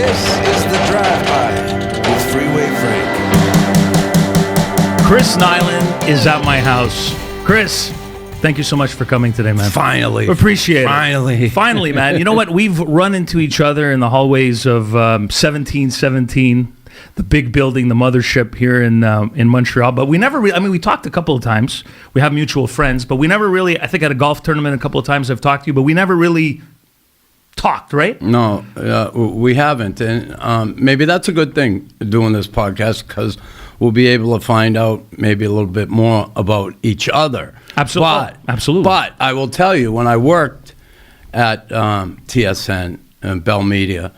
This is the Drive-By with Freeway Frank. Chris Nilan is at my house. Chris, thank you so much for coming today, man. Finally. Appreciate it. Finally, man. You know what? We've run into each other in the hallways of 1717, the big building, the mothership here in Montreal. But we never really, we talked a couple of times. We have mutual friends, but we never really, I think at a golf tournament a couple of times I've talked to you, but we never really talked, right? No, we haven't. And maybe that's a good thing, doing this podcast, because we'll be able to find out maybe a little bit more about each other. Absolutely. But I will tell you, when I worked at TSN and Bell Media,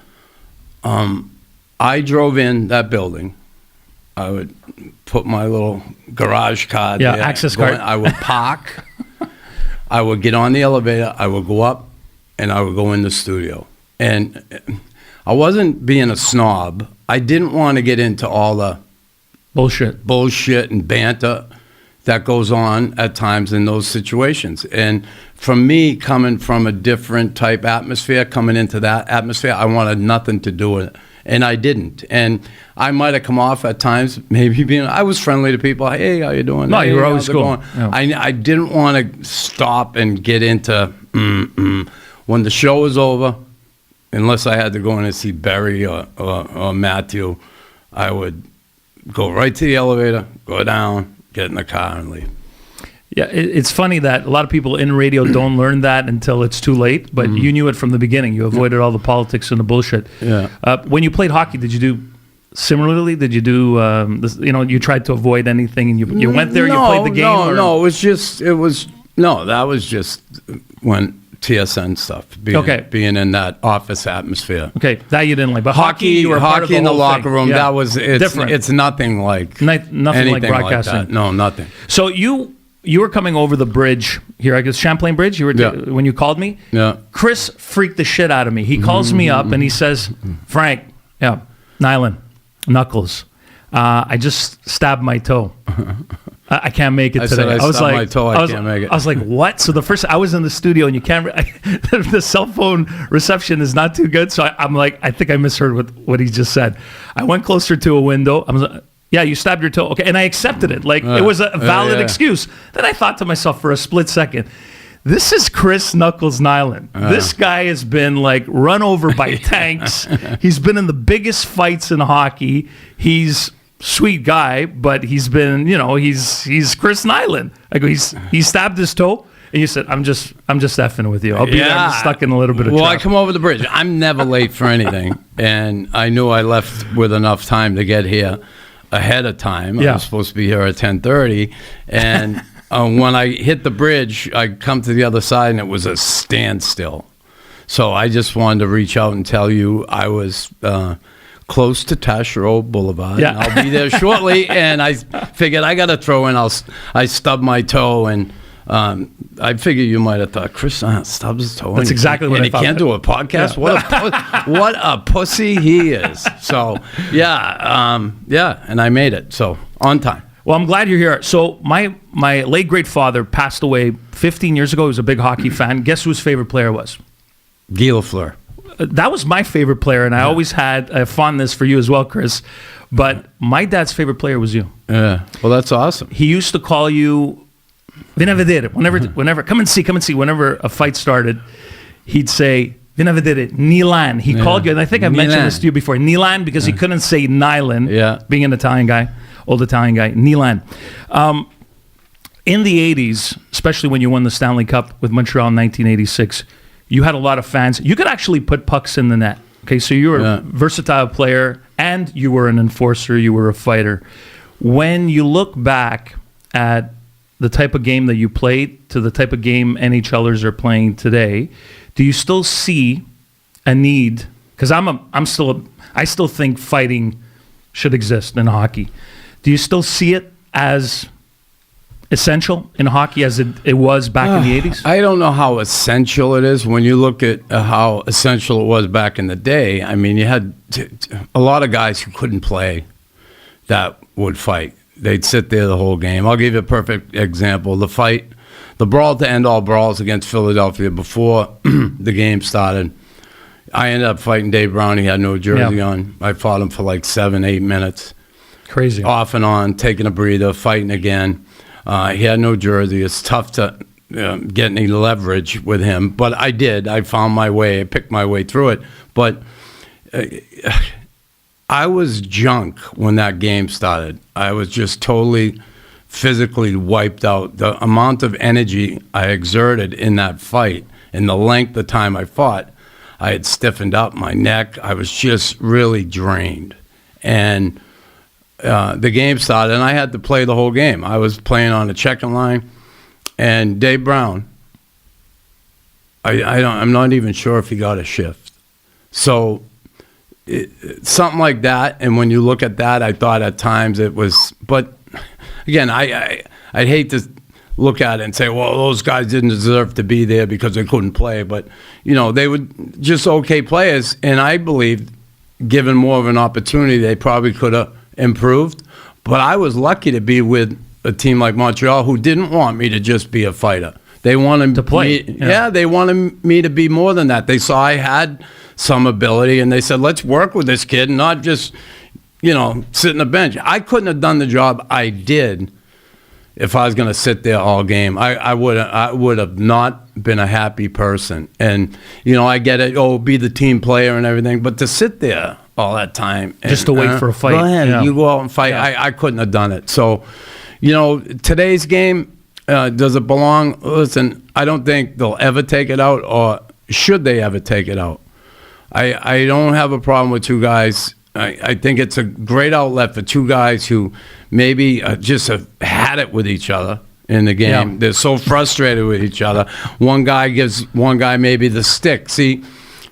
I drove in that building. I would put my little garage card there. Access card. I would park. I would get on the elevator. I would go up, and I would go in the studio. And I wasn't being a snob. I didn't want to get into all the bullshit and banter that goes on at times in those situations. And for me, coming from a different type atmosphere, coming into that atmosphere, I wanted nothing to do with it. And I didn't. And I might have come off at times maybe I was friendly to people. Hey, how you doing? No, hey, you were always cool. Yeah. I didn't want to stop and get into when the show was over, unless I had to go in and see Barry or Matthew, I would go right to the elevator, go down, get in the car, and leave. Yeah, it's funny that a lot of people in radio don't learn that until it's too late, but you knew it from the beginning. You avoided all the politics and the bullshit. Yeah. When you played hockey, did you do similarly? Did you do, you tried to avoid anything and you went there, you played the game? No, that was just when TSN stuff, being in that office atmosphere. Okay, that you didn't like. But hockey, you were part of the in the whole locker thing. room, Yeah. that was different. It's nothing like nothing like broadcasting. Like that. No, nothing. So you were coming over the bridge here, I guess Champlain Bridge. You were when you called me. Yeah. Chris freaked the shit out of me. He calls me up and he says, "Frank, Nilan, Knuckles, I just stabbed my toe. I can't make it today." I was like, my toe. I can't make it. I was like, what? So the first, I was in the studio and you can't. The cell phone reception is not too good. So I'm like, I think I misheard what he just said. I went closer to a window. I was like, yeah, you stabbed your toe. Okay, and I accepted it. Like it was a valid excuse. Then I thought to myself for a split second, this is Chris Knuckles Nilan. This guy has been like run over by tanks. He's been in the biggest fights in hockey. He's sweet guy, but he's been, he's Chris Nilan. I go, he stabbed his toe, and you said, I'm just effing with you. I'll be there. I'm just stuck in a little bit of trouble. I come over the bridge. I'm never late for anything, and I knew I left with enough time to get here ahead of time. I was supposed to be here at 10:30, and when I hit the bridge, I come to the other side, and it was a standstill. So I just wanted to reach out and tell you I was close to Taschereau Boulevard. Yeah. And I'll be there shortly, and I figured I got to throw in. I stubbed my toe, and I figured you might have thought, Chris stubs his toe. That's exactly what I thought. And he can't do a podcast? Yeah. What a pussy he is. So, and I made it. So, on time. Well, I'm glad you're here. So, my late great father passed away 15 years ago. He was a big hockey fan. Guess who his favorite player was? Guy Lafleur. That was my favorite player, and I always had a fondness for you as well, Chris. But my dad's favorite player was you. Yeah. Well, that's awesome. He used to call you "Vina vedere." Whenever, come and see. Whenever a fight started, he'd say "Vina vedere," Nilan. He called you, and I think I've mentioned this to you before, Nilan, because he couldn't say Nilan. Yeah. Being an Italian guy, old Italian guy, Nilan. In the 80s, especially when you won the Stanley Cup with Montreal in 1986, you had a lot of fans. You could actually put pucks in the net. Okay, so you were a versatile player, and you were an enforcer. You were a fighter. When you look back at the type of game that you played to the type of game NHLers are playing today, do you still see a need? Because I still think fighting should exist in hockey. Do you still see it as essential in hockey as it was back in the 80s? I don't know how essential it is. When you look at how essential it was back in the day, I mean, you had a lot of guys who couldn't play that would fight. They'd sit there the whole game. I'll give you a perfect example. The brawl to end all brawls against Philadelphia before the game started. I ended up fighting Dave Brown. He had no jersey on. I fought him for like 7-8 minutes. Crazy. Off and on, taking a breather, fighting again. He had no jersey. It's tough to get any leverage with him, but I did. I found my way. I picked my way through it. But I was junk when that game started. I was just totally physically wiped out. The amount of energy I exerted in that fight and the length of time I fought, I had stiffened up my neck. I was just really drained. And the game started, and I had to play the whole game. I was playing on the checking line, and Dave Brown, I'm not even sure if he got a shift. So something like that, and when you look at that, I thought at times it was, but again, I'd hate to look at it and say, well, those guys didn't deserve to be there because they couldn't play, but, they were just okay players, and I believe, given more of an opportunity, they probably could have improved, but I was lucky to be with a team like Montreal who didn't want me to just be a fighter. They wanted to play. They wanted me to be more than that. They saw I had some ability, and they said, let's work with this kid and not just, sit in the bench. I couldn't have done the job I did if I was going to sit there all game. I would have not been a happy person. And, I get it, be the team player and everything, but to sit there all that time. Just to wait for a fight. Go ahead, you go out and fight. Yeah. I couldn't have done it. So, today's game, does it belong? Listen, I don't think they'll ever take it out, or should they ever take it out. I don't have a problem with two guys. I think it's a great outlet for two guys who maybe just have had it with each other in the game. Yeah. They're so frustrated with each other. One guy gives one guy maybe the stick. See,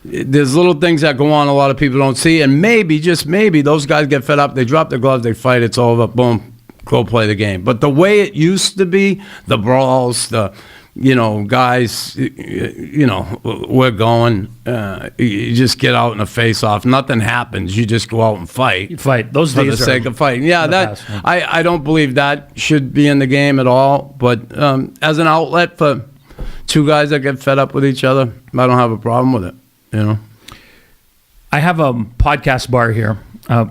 there's little things that go on a lot of people don't see, and maybe, just maybe, those guys get fed up, they drop their gloves, they fight, it's over, boom, go play the game. But the way it used to be, the brawls, the, guys, we're going, you just get out in a face-off, nothing happens, you just go out and fight. You fight. Those for days the sake of fighting. Yeah, I don't believe that should be in the game at all, but as an outlet for two guys that get fed up with each other, I don't have a problem with it. I have a podcast bar here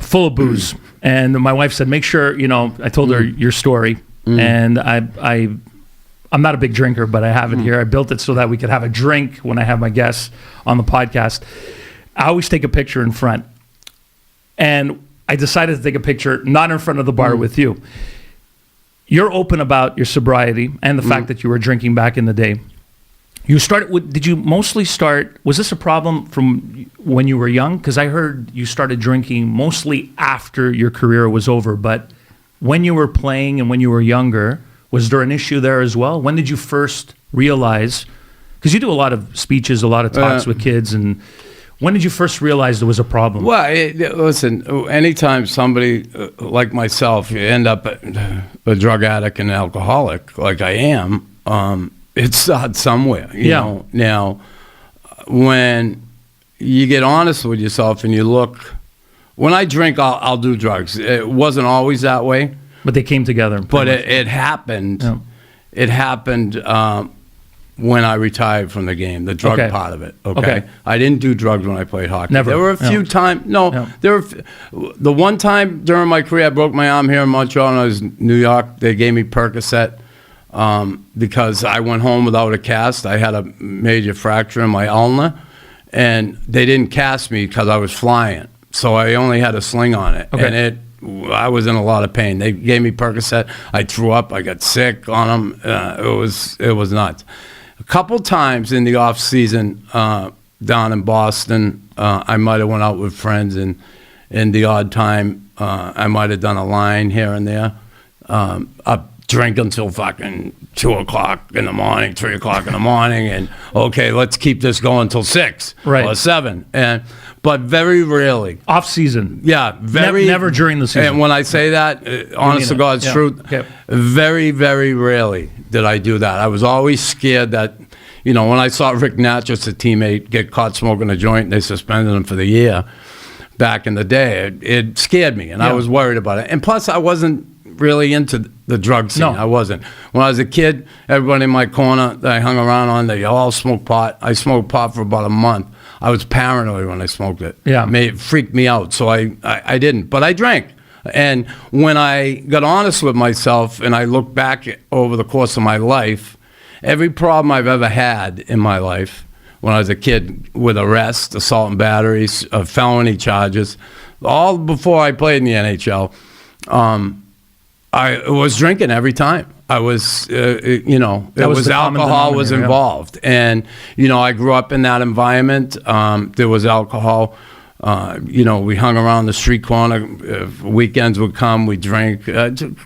full of booze, and my wife said, make sure, I told her your story, and I'm not a big drinker, but I have it here. I built it so that we could have a drink when I have my guests on the podcast. I always take a picture in front, and I decided to take a picture not in front of the bar with you. You're open about your sobriety and the fact that you were drinking back in the day. Did you mostly start, was this a problem from when you were young? Because I heard you started drinking mostly after your career was over, but when you were playing and when you were younger, was there an issue there as well? When did you first realize, because you do a lot of speeches, a lot of talks with kids, and when did you first realize there was a problem? Well, listen, anytime somebody like myself, you end up a drug addict and alcoholic like I am, it starts somewhere, you know. Now, when you get honest with yourself and you look, when I drink, I'll do drugs. It wasn't always that way. But they came together. But it happened. Yeah. It happened when I retired from the game, the drug part of it. Okay. I didn't do drugs when I played hockey. Never. There were a few times. There were the one time during my career I broke my arm here in Montreal and I was in New York. They gave me Percocet because I went home without a cast. I had a major fracture in my ulna, and they didn't cast me because I was flying. So I only had a sling on it, and I was in a lot of pain. They gave me Percocet. I threw up. I got sick on them. It was nuts. A couple times in the off season down in Boston, I might have went out with friends, and in the odd time, I might have done a line here and there. Up drink until fucking 2 o'clock in the morning, 3 o'clock in the morning, and okay, let's keep this going till 6 or 7. But very rarely. Off season. Yeah, never during the season. And when I say that, honest to God's truth, very, very rarely did I do that. I was always scared that, when I saw Rick Natchez, a teammate, get caught smoking a joint, and they suspended him for the year back in the day, it scared me, and I was worried about it. And plus, I wasn't really into the drug scene. No. I wasn't. When I was a kid, everybody in my corner that I hung around on, they all smoked pot. I smoked pot for about a month. I was paranoid when I smoked it. Yeah. It freaked me out, so I didn't. But I drank. And when I got honest with myself and I look back over the course of my life, every problem I've ever had in my life, when I was a kid, with arrest, assault and batteries, felony charges, all before I played in the NHL, I was drinking every time. I was, alcohol was involved. And, I grew up in that environment. There was alcohol. We hung around the street corner. Weekends would come, we'd drink.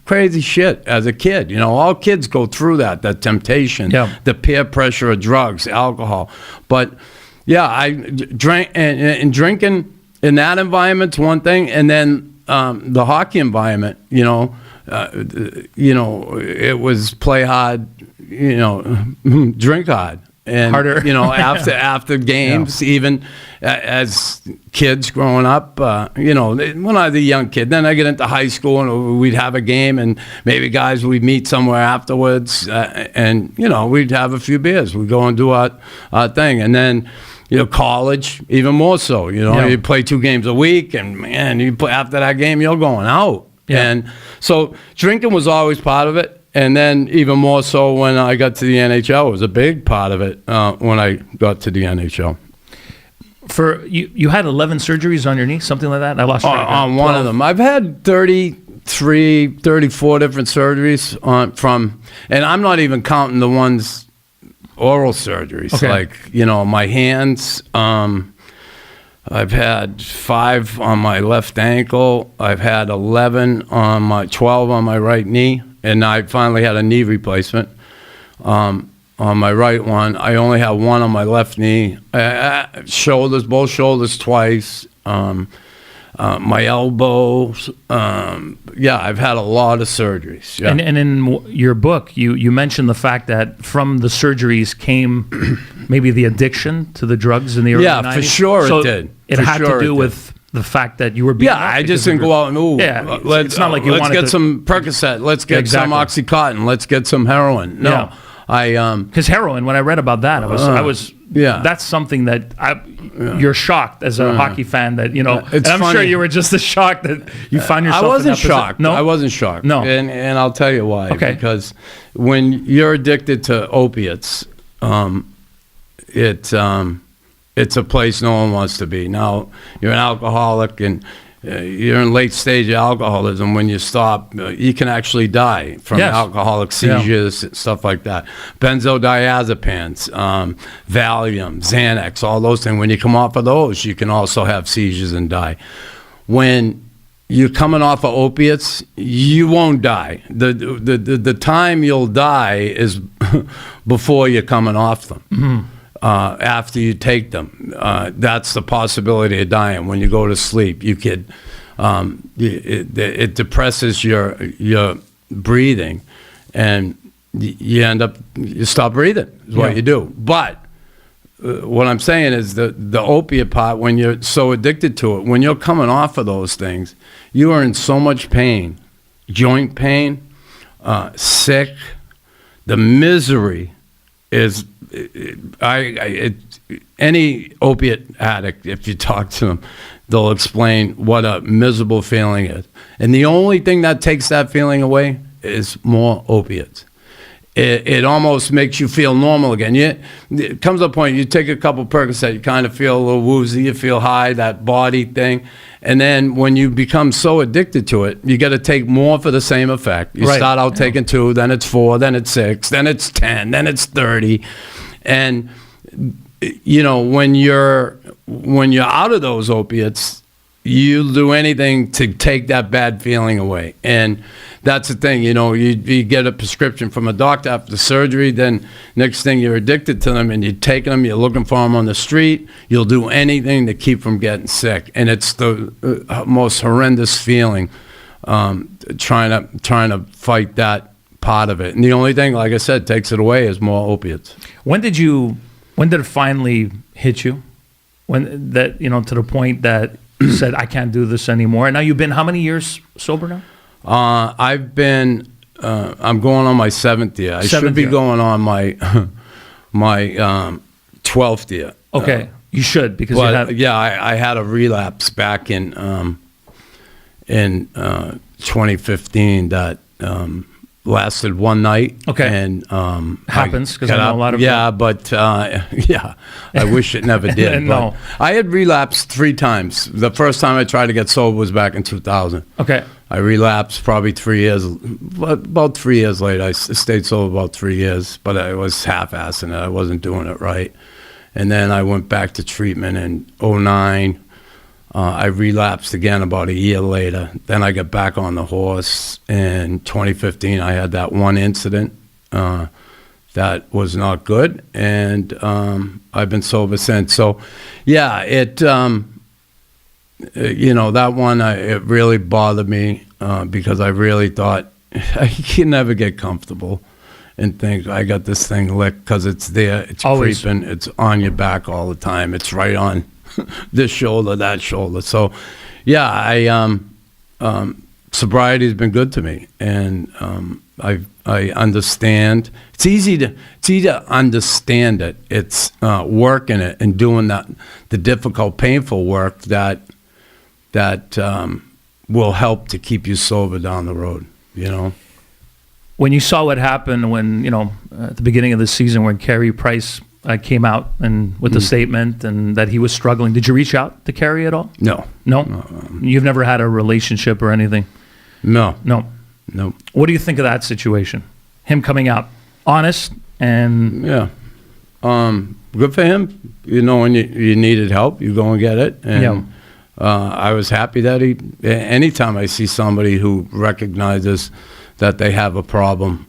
Crazy shit as a kid. All kids go through that temptation, the peer pressure of drugs, alcohol. But, yeah, I drank, and drinking in that environment's one thing. And then the hockey environment, it was play hard, drink hard. And, harder. after games, even as kids growing up, when I was a young kid, then I get into high school and we'd have a game and maybe guys we'd meet somewhere afterwards and, we'd have a few beers. We'd go and do our thing. And then, college, even more so, you play 2 games a week and, man, after that game, you're going out. Yeah. And so drinking was always part of it. And then even more so when I got to the NHL, it was a big part of it when I got to the NHL. For you had 11 surgeries on your knee, something like that? I lost track. On one of them. I've had 33, 34 different surgeries and I'm not even counting the ones, oral surgeries. Okay. Like, my hands, I've had 5 on my left ankle. I've had 12 on my right knee. And I finally had a knee replacement on my right one. I only have 1 on my left knee. Both shoulders twice. My elbows. I've had a lot of surgeries. Yeah. And in your book, you mentioned the fact that from the surgeries came maybe the addiction to the drugs in the early 90s. Yeah, for sure it did. It had to do with the fact that you were being I just didn't go out and it's not like you let's wanted get to, some Percocet, let's get some Oxycontin, let's get some heroin. No, because heroin. When I read about that, I was that's something that you're shocked as a hockey fan that and I'm funny. sure you were just as shocked that you found yourself. I wasn't in that shocked. No, I wasn't shocked. No, and I'll tell you why. Okay. Because when you're addicted to opiates, it's a place no one wants to be. Now, you're an alcoholic and you're in late stage alcoholism. When you stop, you can actually die from alcoholic seizures, stuff like that. Benzodiazepines, Valium, Xanax, all those things. When you come off of those, you can also have seizures and die. When you're coming off of opiates, you won't die. The time you'll die is before you're coming off them. Mm-hmm. After you take them, that's the possibility of dying. When you go to sleep, you could it depresses your breathing, and you stop breathing. Is what you do. But what I'm saying is the opiate part. When you're so addicted to it, when you're coming off of those things, you are in so much pain, joint pain, sick. The misery is. Any opiate addict, if you talk to them, they'll explain what a miserable feeling is. And the only thing that takes that feeling away is more opiates. It almost makes you feel normal again. It comes to a point, you take a couple Percocet, you kind of feel a little woozy, you feel high, that body thing. And then when you become so addicted to it, you got to take more for the same effect. You start out taking 2, then it's 4, then it's 6, then it's 10, then it's 30. And when you're out of those opiates, you'll do anything to take that bad feeling away. And that's the thing, you get a prescription from a doctor after the surgery, then next thing you're addicted to them and you're taking them, you're looking for them on the street, you'll do anything to keep from getting sick. And it's the most horrendous feeling, trying to fight that part of it. And the only thing, like I said, takes it away is more opiates. When did it finally hit you? When that, to the point that you said, I can't do this anymore? And now you've been how many years sober now? I've been. I'm going on my 7th year. I should Seventh be year. going on my my 12th year. Okay, you should because you But had. yeah, I had a relapse back in 2015 that lasted one night. Okay. And Happens, 'cause I know a lot of but yeah, I wish it never did. No. But I had relapsed 3 times. The first time I tried to get sober was back in 2000. Okay. I relapsed probably 3 years, about 3 years later. I stayed sober about 3 years, but I was half-assing it. I wasn't doing it right. And then I went back to treatment in 2009. I relapsed again about a year later. Then I got back on the horse. In 2015, I had that one incident that was not good, and I've been sober since. So, yeah, that one, it really bothered me because I really thought I can never get comfortable and think I got this thing licked because it's there, it's Always. creeping, it's on your back all the time, it's right on this shoulder, that shoulder. So, yeah, sobriety's been good to me, and I understand. It's easy to understand it. It's working it and doing the difficult, painful work that will help to keep you sober down the road, When you saw what happened when, at the beginning of the season when Carey Price came out and with the statement and that he was struggling, did you reach out to Carey at all? No. No? You've never had a relationship or anything? No. No. What do you think of that situation? Him coming out honest and... Yeah. Good for him. When you needed help, you go and get it. And I was happy that anytime I see somebody who recognizes that they have a problem,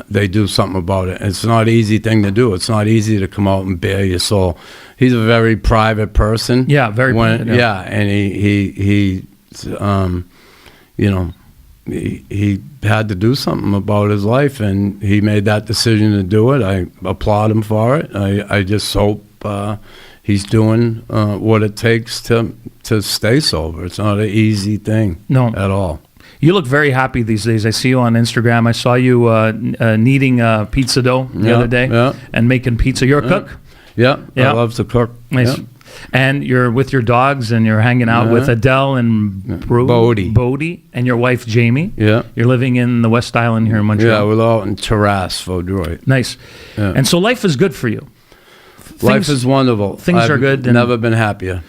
they do something about it. It's not an easy thing to do. It's not easy to come out and bare your soul. He's a very private person. Yeah, very private. Yeah, and he had to do something about his life, and he made that decision to do it. I applaud him for it. I just hope he's doing what it takes to stay sober. It's not an easy thing at all. You look very happy these days. I see you on Instagram. I saw you kneading pizza dough the other day and making pizza. You're a cook? Yeah, I love to cook. Nice. Yeah. And you're with your dogs and you're hanging out with Adele and Bodie and your wife, Jamie. Yeah. You're living in the West Island here in Montreal. Yeah, we're all in Terrace, Vaudreuil. Nice. Yeah. And so life is good for you. Life is wonderful. Things are good. I've never been happier.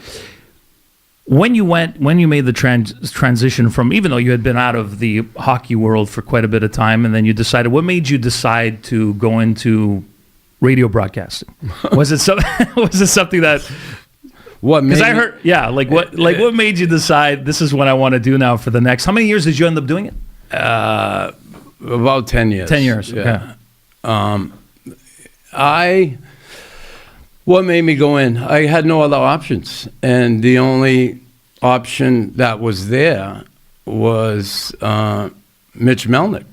When you made the transition from, even though you had been out of the hockey world for quite a bit of time, and then you decided, what made you decide to go into radio broadcasting? Was it something that? What? Because I heard, what made you decide this is what I want to do now for the next? How many years did you end up doing it? About 10 years. 10 years. Yeah. Okay. What made me go in? I had no other options, and the only option that was there was Mitch Melnick,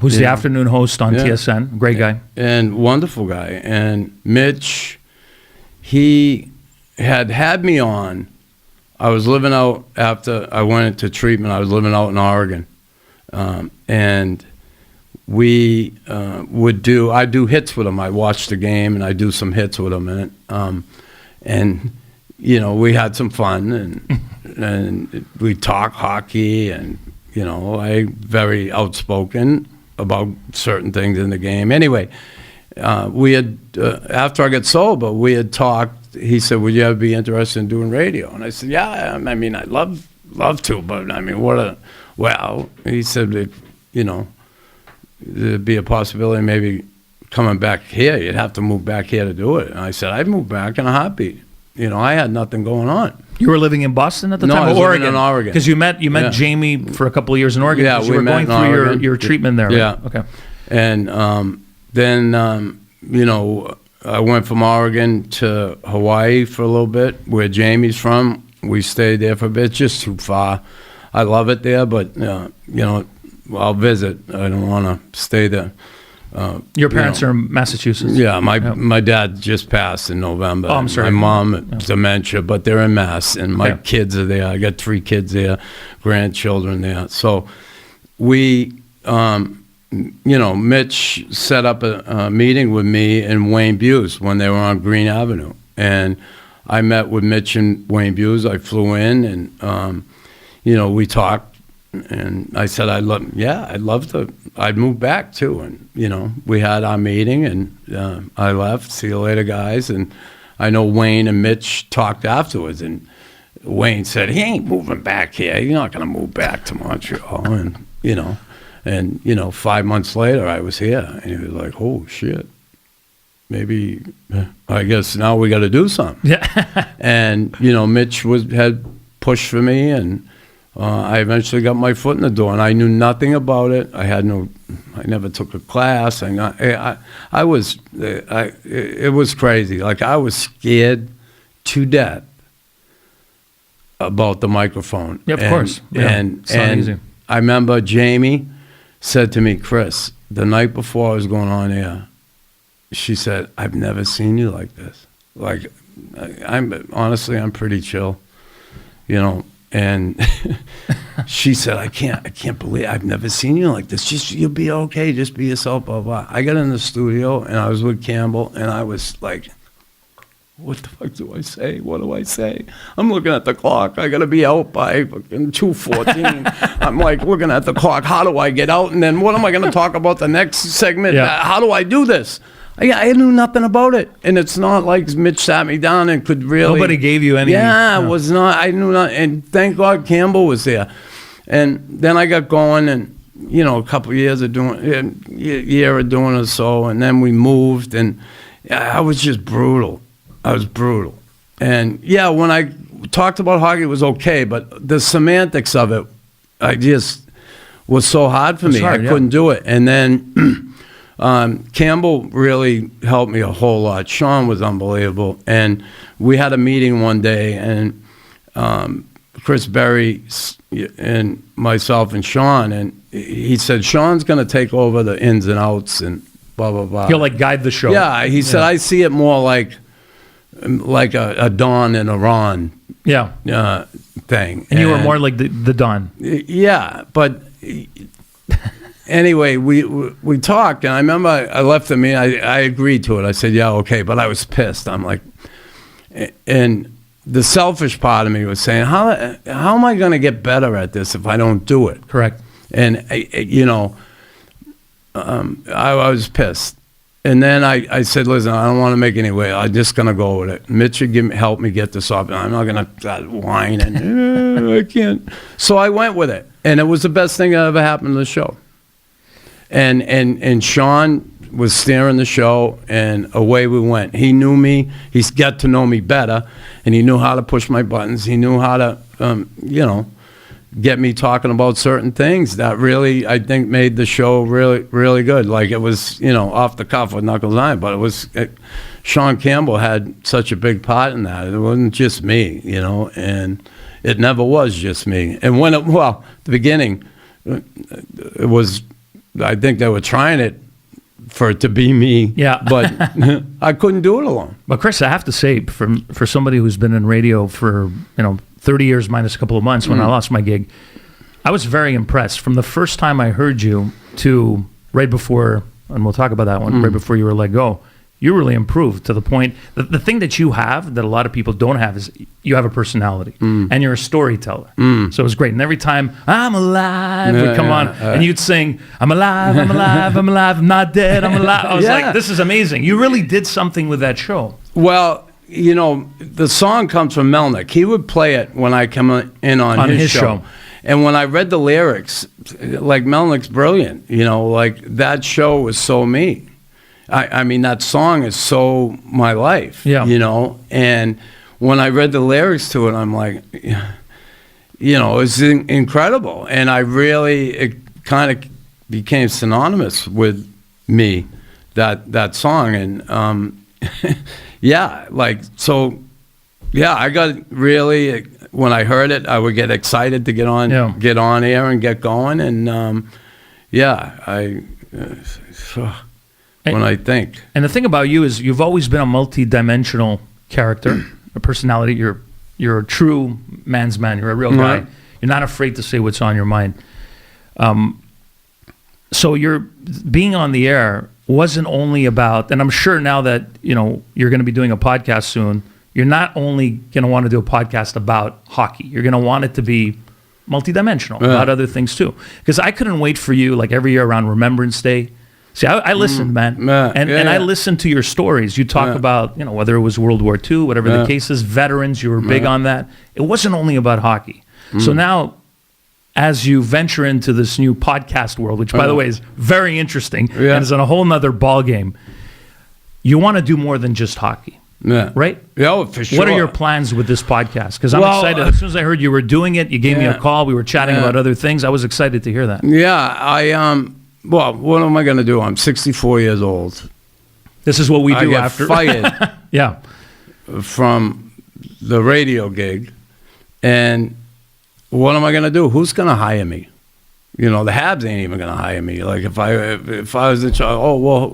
who's the afternoon host on TSN. Great guy. And wonderful guy. And Mitch, he had me on. I was living out after I went into treatment. I was living out in Oregon. And I do hits with him. I watch the game and I do some hits with him. And we had some fun and we talk hockey and, I very outspoken about certain things in the game. Anyway, we had, after I got sober, we had talked. He said, would you ever be interested in doing radio? And I said, yeah, I'd love to, but well, he said, there'd be a possibility of maybe coming back here. You'd have to move back here to do it. And I said, I'd move back in a heartbeat. I had nothing going on. You were living in Boston at the No, time? I was Oregon? living in Oregon. Because you met Jamie for a couple of years in Oregon. Yeah, you we were met going in through Oregon. your treatment there. Right? Yeah. Okay. And then, I went from Oregon to Hawaii for a little bit, where Jamie's from. We stayed there for a bit, just too far. I love it there, but, I'll visit. I don't want to stay there. Your parents are in Massachusetts? Yeah, my dad just passed in November. Oh, I'm sorry. My mom, dementia, but they're in Mass, and my kids are there. I got 3 kids there, grandchildren there. So, we, Mitch set up a meeting with me and Wayne Buse when they were on Green Avenue. And I met with Mitch and Wayne Buse. I flew in and, we talked. And I said, I'd love to. I'd move back too. And, we had our meeting and I left. See you later, guys. And I know Wayne and Mitch talked afterwards. And Wayne said, he ain't moving back here. You're not going to move back to Montreal. And, 5 months later, I was here. And he was like, oh, shit. Maybe, I guess now we got to do something. Yeah. And, Mitch had pushed for me and, I eventually got my foot in the door, and I knew nothing about it. I never took a class. It was crazy. Like, I was scared to death about the microphone. Yeah, of course. Yeah. And easy. I remember Jamie said to me, Chris, the night before I was going on air, she said, I've never seen you like this. Like, I'm pretty chill, And she said, I can't believe I've never seen you like this. Just you'll be okay. Just be yourself. Blah blah. I got in the studio and I was with Campbell and I was like, what the fuck do I say? What do I say? I'm looking at the clock. I gotta be out by 2:14. I'm like looking at the clock. How do I get out? And then what am I gonna talk about the next segment? Yeah. How do I do this? I knew nothing about it, and it's not like Mitch sat me down and could really. Nobody gave you any. Yeah, it was not. I knew not, and thank God Campbell was there. And then I got going, and a couple of years of doing it so, and then we moved, and I was just brutal. I was brutal, and when I talked about hockey, it was okay, but the semantics of it, I just was so hard for me. I couldn't do it, and then. Campbell really helped me a whole lot. Sean was unbelievable. And we had a meeting one day, and Chris Berry and myself and Sean, and he said, Sean's going to take over the ins and outs and blah, blah, blah. He'll guide the show. Yeah, he said, I see it more like a Don and a Ron thing. And you were more like the Don. Yeah, but... Anyway, we talked, and I remember I left the meeting. I agreed to it. I said, yeah, okay, but I was pissed. I'm like, and the selfish part of me was saying, how am I going to get better at this if I don't do it? Correct. And, I was pissed. And then I said, listen, I don't want to make any way. I'm just going to go with it. Mitch would help me get this off, and I'm not going to whine and I can't. So I went with it, and it was the best thing that ever happened to the show. And Sean was steering the show, and away we went. He knew me. He's got to know me better, and he knew how to push my buttons. He knew how to, get me talking about certain things that really, I think, made the show really, really good. Like it was, off the cuff with Knuckles on, but Sean Campbell had such a big part in that. It wasn't just me, and it never was just me. And the beginning, it was. I think they were trying it for it to be me, but I couldn't do it alone. But Chris, I have to say, for somebody who's been in radio for 30 years minus a couple of months when I lost my gig, I was very impressed from the first time I heard you to right before, and we'll talk about that one, right before you were let go. You really improved to the point that the thing that you have that a lot of people don't have is you have a personality and you're a storyteller. So it was great. And every time I'm alive would come on and you'd sing, I'm alive, I'm alive, I'm alive, I'm not dead, I'm alive. I was like, this is amazing. You really did something with that show. Well, the song comes from Melnick. He would play it when I come in on his show. And when I read the lyrics, like Melnick's brilliant, like that show was so me. I mean, that song is so my life, and when I read the lyrics to it, I'm like, it's incredible. And it kind of became synonymous with me, that song. And, I got really, when I heard it, I would get excited to get on air and get going. And, when I think. And the thing about you is you've always been a multi-dimensional character, a personality. You're a true man's man. You're a real guy. You're not afraid to say what's on your mind. So you're being on the air wasn't only about, and I'm sure now that you're going to be doing a podcast soon, you're not only going to want to do a podcast about hockey. You're going to want it to be multidimensional about other things too. Because I couldn't wait for you, like every year around Remembrance Day. See, I listened, man, and I listened to your stories. You talk about whether it was World War II, whatever the case is, veterans. You were big on that. It wasn't only about hockey. So now, as you venture into this new podcast world, which, by the way, is very interesting and is on a whole nother ball game, you want to do more than just hockey, right? Yeah, for sure. What are your plans with this podcast? Because I'm excited. As soon as I heard you were doing it, you gave me a call. We were chatting about other things. I was excited to hear that. Yeah, well, what am I going to do? I'm 64 years old. This is what we do I after. fired from the radio gig, and what am I going to do? Who's going to hire me? The Habs ain't even going to hire me. Like if I was in charge,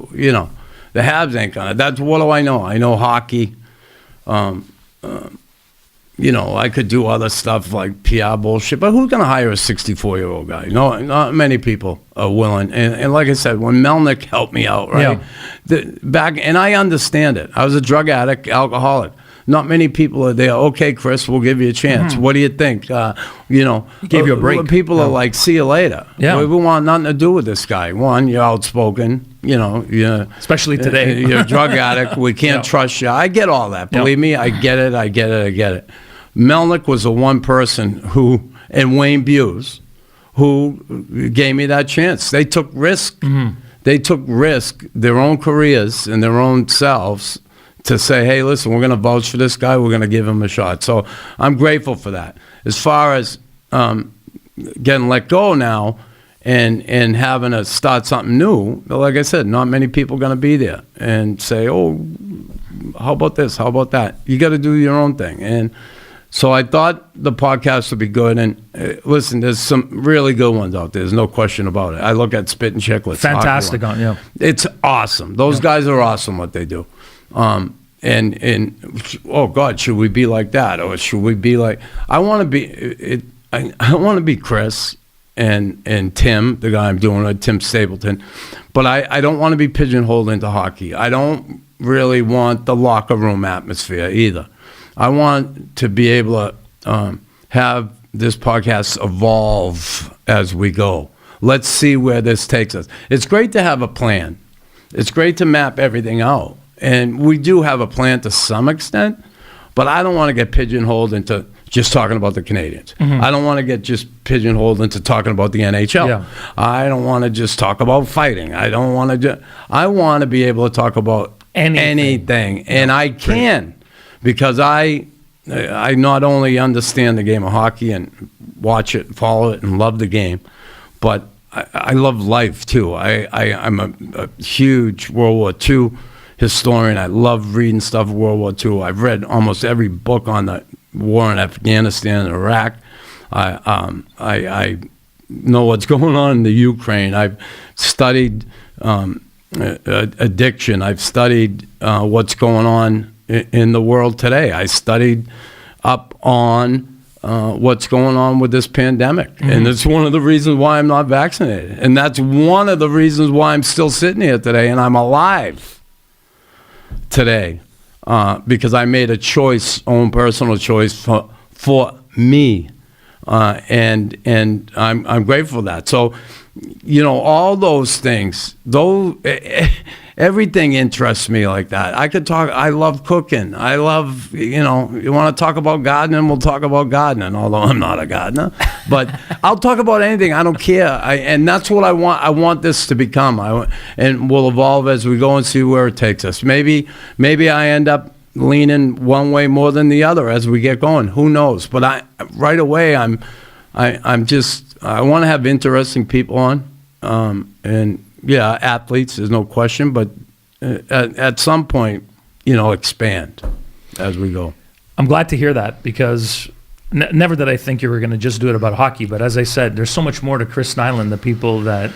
the Habs ain't going to. That's what do I know? I know hockey. I could do other stuff like PR bullshit, but who's going to hire a 64-year-old guy? No, not many people are willing. And like I said, when Melnick helped me out, right? And I understand it. I was a drug addict, alcoholic. Not many people are there. Okay, Chris, we'll give you a chance. What do you think? Gave you a break. People are like, see you later. Yeah. We want nothing to do with this guy. One, you're outspoken. Especially today. You're a drug addict. We can't trust you. I get all that. Believe me, I get it. Melnick was the one person and Wayne Buse, who gave me that chance. They took risk. They took risk, their own careers and their own selves, to say, hey, listen, we're going to vouch for this guy. We're going to give him a shot. So I'm grateful for that. As far as getting let go now and having to start something new, like I said, not many people are going to be there and say, oh, how about this? How about that? You got to do your own thing. And so I thought the podcast would be good. And listen, there's some really good ones out there. There's no question about it. I look at Spit and Chicklets. Fantastic on, It's awesome. Those guys are awesome what they do. And oh God, should we be like that, or should we be like? I want to be. I want to be Chris and Tim, the guy I'm doing with, Tim Stapleton, but I don't want to be pigeonholed into hockey. I don't really want the locker room atmosphere either. I want to be able to have this podcast evolve as we go. Let's see where this takes us. It's great to have a plan. It's great to map everything out. And we do have a plan to some extent, but I don't want to get pigeonholed into just talking about the Canadians. I don't want to get just pigeonholed into talking about the NHL. I don't want to just talk about fighting. I don't want to I want to be able to talk about anything. And I can, because I not only understand the game of hockey and watch it, follow it, and love the game, but I love life too. I'm a huge World War II historian. I love reading stuff of World War II. I've read almost every book on the war in Afghanistan and Iraq. I know what's going on in the Ukraine. I've studied addiction. I've studied what's going on in the world today. I studied up on what's going on with this pandemic. And it's one of the reasons why I'm not vaccinated. And that's one of the reasons why I'm still sitting here today and I'm alive today, because I made a choice, own personal choice for me, and I'm grateful for that. So, all those things, everything interests me like that. I could talk. I love cooking. I love, you want to talk about gardening, we'll talk about gardening. Although I'm not a gardener, but I'll talk about anything. I don't care. And that's what I want. I want this to become. And we'll evolve as we go and see where it takes us. Maybe I end up leaning one way more than the other as we get going. Who knows? But right away I'm just, I want to have interesting people on, and yeah, athletes, there's no question, but at some point, expand as we go. I'm glad to hear that, because never did I think you were going to just do it about hockey. But as I said, there's so much more to Chris Nilan, the people that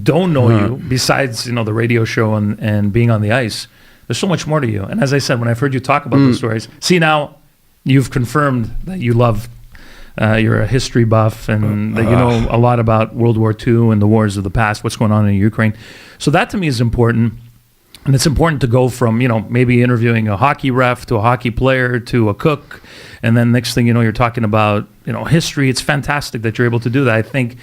don't know you, besides, the radio show and being on the ice. There's so much more to you. And as I said, when I've heard you talk about those stories, see, now you've confirmed that you love you're a history buff, and that you know a lot about World War II and the wars of the past, what's going on in Ukraine. So that to me is important. And it's important to go from, maybe interviewing a hockey ref to a hockey player to a cook. And then next thing you know, you're talking about, history. It's fantastic that you're able to do that. I think,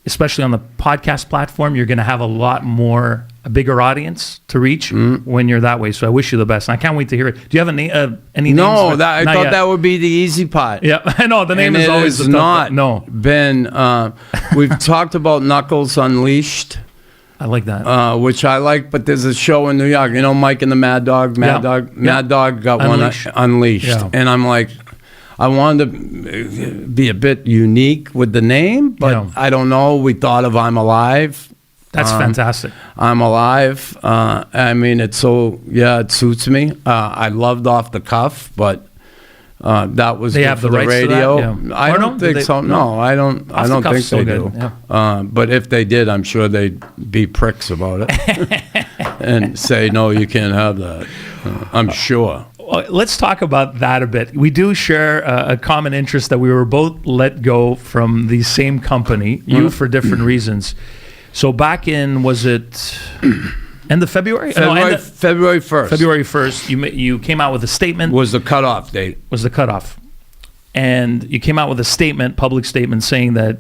especially on the podcast platform, you're going to have a bigger audience to reach when you're that way. So I wish you the best. And I can't wait to hear it. Do you have any names? No, I thought that would be the easy part. Yeah, I know. The name is always the not. No. Ben, we've talked about Knuckles Unleashed. I like that. Which I like, but there's a show in New York. Mike and the Mad Dog? Mad Dog got Unleashed. Yeah. And I'm like, I wanted to be a bit unique with the name, but I don't know. We thought of I'm Alive. That's fantastic. I'm Alive. It suits me. I loved Off the Cuff, but that was they have the rights radio. To that? Yeah. I don't think so. No, I don't. I don't think they do. Yeah. But if they did, I'm sure they'd be pricks about it and say, "No, you can't have that." I'm sure. Let's talk about that a bit. We do share a common interest that we were both let go from the same company. You for different reasons. So back in, was it end of February? February 1st. February 1st, you came out with a statement. Was the cutoff date. Was the cutoff. And you came out with a statement, public statement, saying that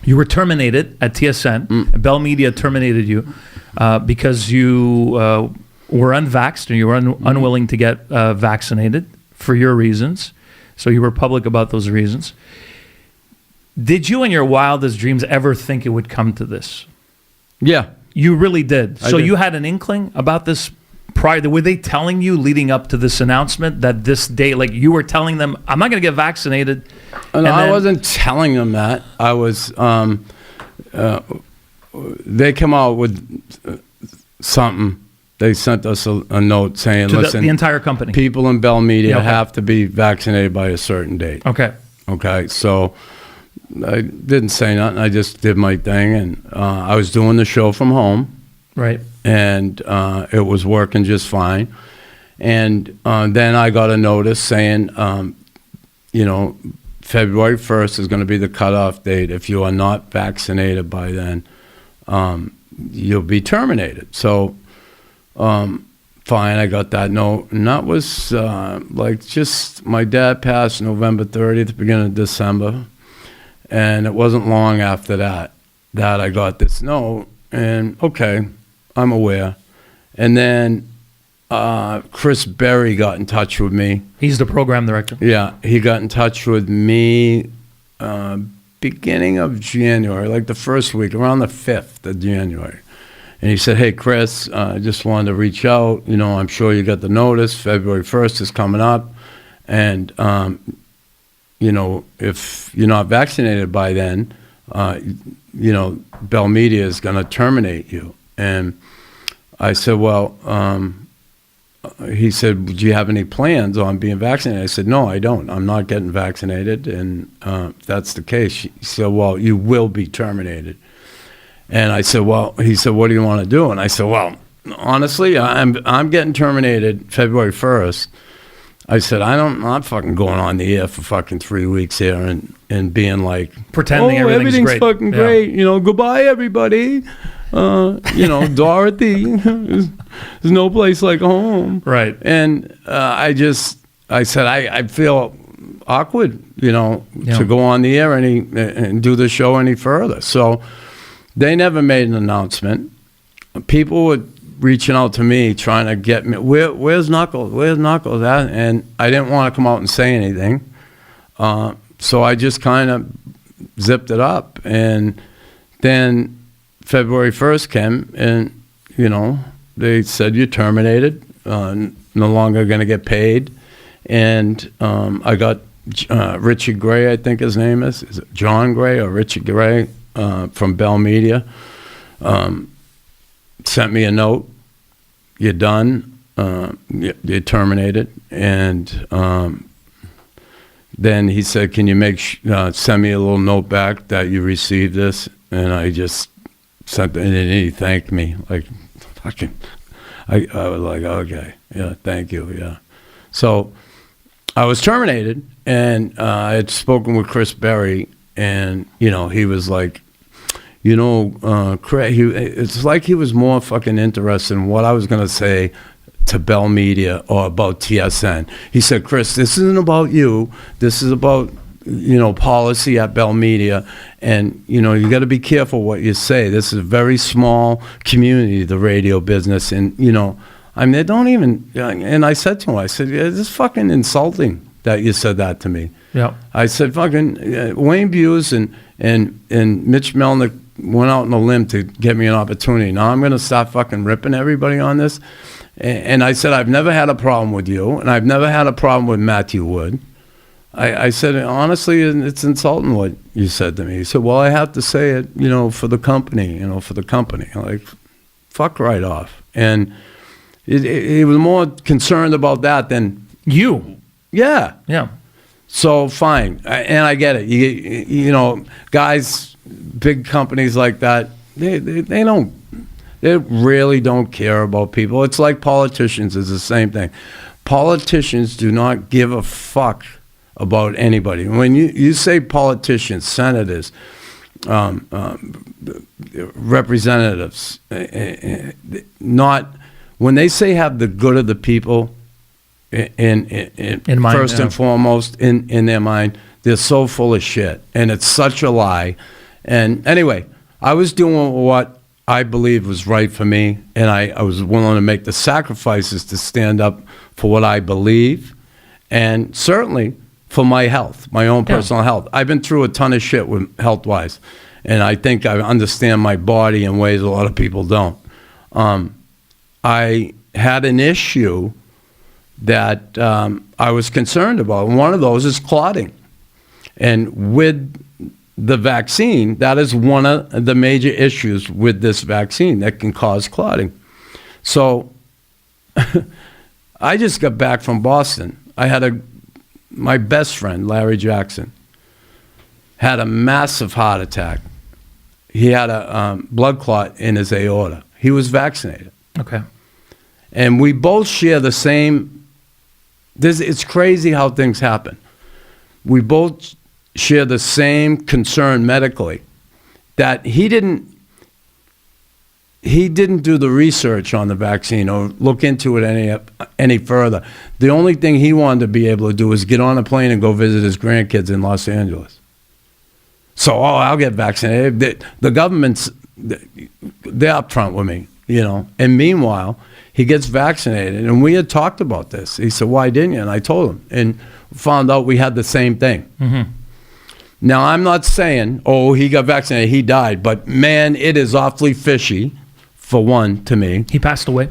you were terminated at TSN. Bell Media terminated you because you were unvaxxed, or you were unwilling to get vaccinated for your reasons. So you were public about those reasons. Did you in your wildest dreams ever think it would come to this? Yeah. You really did. I So did. you had an inkling about this prior? Were they telling you leading up to this announcement that this day, like you were telling them, I'm not going to get vaccinated? No, I wasn't telling them that. I was, they come out with something. They sent us a note saying, listen, the entire company. People in Bell Media Yeah, okay. have to be vaccinated by a certain date. Okay. Okay, so I didn't say nothing. I just did my thing, and I was doing the show from home. Right. And it was working just fine. And then I got a notice saying, February 1st is going to be the cutoff date. If you are not vaccinated by then, you'll be terminated. So, fine, I got that note. And that was my dad passed November 30th, beginning of December. And it wasn't long after that I got this note. And okay, I'm aware. And then Chris Berry got in touch with me. He's the program director. Yeah, he got in touch with me beginning of January, like the first week, around the 5th of January. And he said, hey, Chris, I just wanted to reach out. I'm sure you got the notice. February 1st is coming up. And, if you're not vaccinated by then, Bell Media is going to terminate you. And I said, well, he said, do you have any plans on being vaccinated? I said, no, I don't. I'm not getting vaccinated. And if that's the case, he said, well, you will be terminated. And I said, well, he said, what do you want to do? And I said, well, honestly, I'm getting terminated February 1st. I said, I'm not fucking going on the air for fucking 3 weeks here and being like, pretending everything's great. Fucking great. Goodbye, everybody. Dorothy, there's no place like home. Right. And I said, I feel awkward, to go on the air and do the show any further. So they never made an announcement. People were reaching out to me, trying to get me, where's Knuckles? Where's Knuckles at? And I didn't want to come out and say anything. So I just kind of zipped it up. And then February 1st came, and, they said, you're terminated, no longer going to get paid. And I got Richie Gray, I think his name is it John Gray or Richie Gray, from Bell Media, sent me a note. You're done. You're terminated. And then he said, can you send me a little note back that you received this? And I just sent it, and he thanked me. Like, fucking, I was like, okay, yeah, thank you, yeah. So I was terminated, and I had spoken with Chris Berry, and he was like, Craig, it's like he was more fucking interested in what I was gonna say to Bell Media or about TSN. He said, Chris, this isn't about you. This is about policy at Bell Media, and you got to be careful what you say. This is a very small community, the radio business, and they don't even. And I said to him, I said, yeah, this is fucking insulting that you said that to me. Yeah. I said, fucking Wayne Buse and Mitch Melnick went out on a limb to get me an opportunity. Now I'm going to start fucking ripping everybody on this. And I said, I've never had a problem with you, and I've never had a problem with Matthew Wood. I said, honestly, it's insulting what you said to me. He said, well, I have to say it, for the company, for the company. I'm like, fuck right off. And he was more concerned about that than you. Yeah. Yeah. So fine. And I get it. Guys, big companies like that, they really don't care about people. It's like politicians is the same thing. Politicians do not give a fuck about anybody. When you say politicians, senators, representatives, not when they say have the good of the people in mind, first and foremost in their mind, they're so full of shit, and it's such a lie. And anyway, I was doing what I believed was right for me, and I was willing to make the sacrifices to stand up for what I believe, and certainly for my health, my own personal health. I've been through a ton of shit with health-wise, and I think I understand my body in ways a lot of people don't. I had an issue that I was concerned about, and one of those is clotting. And with the vaccine, that is one of the major issues with this vaccine that can cause clotting. So I just got back from Boston. I had my best friend, Larry Jackson, had a massive heart attack. He had a blood clot in his aorta. He was vaccinated. Okay. And we both share the same, it's crazy how things happen. We both share the same concern medically, that he didn't do the research on the vaccine or look into it any further. The only thing he wanted to be able to do was get on a plane and go visit his grandkids in Los Angeles. So, I'll get vaccinated. The government's, they're upfront with me, And meanwhile, he gets vaccinated, and we had talked about this. He said, why didn't you? And I told him, and found out we had the same thing. Mm-hmm. Now, I'm not saying, he got vaccinated, he died, but man, it is awfully fishy, for one, to me. He passed away?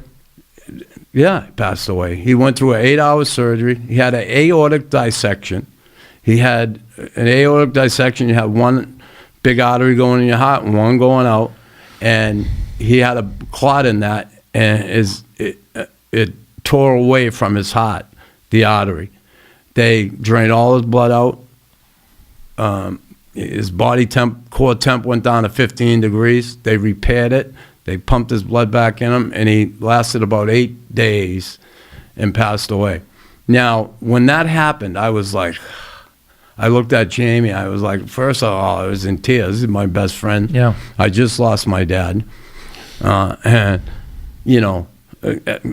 Yeah, he passed away. He went through an 8-hour surgery. He had an aortic dissection. He had an aortic dissection. You had one big artery going in your heart and one going out, and he had a clot in that, and it tore away from his heart, the artery. They drained all his blood out. His body core temp went down to 15 degrees. They repaired it. They pumped his blood back in him, and he lasted about 8 days and passed away. Now, when that happened, I was like, I looked at Jamie. I was like, first of all, I was in tears. He's my best friend. Yeah. I just lost my dad. And,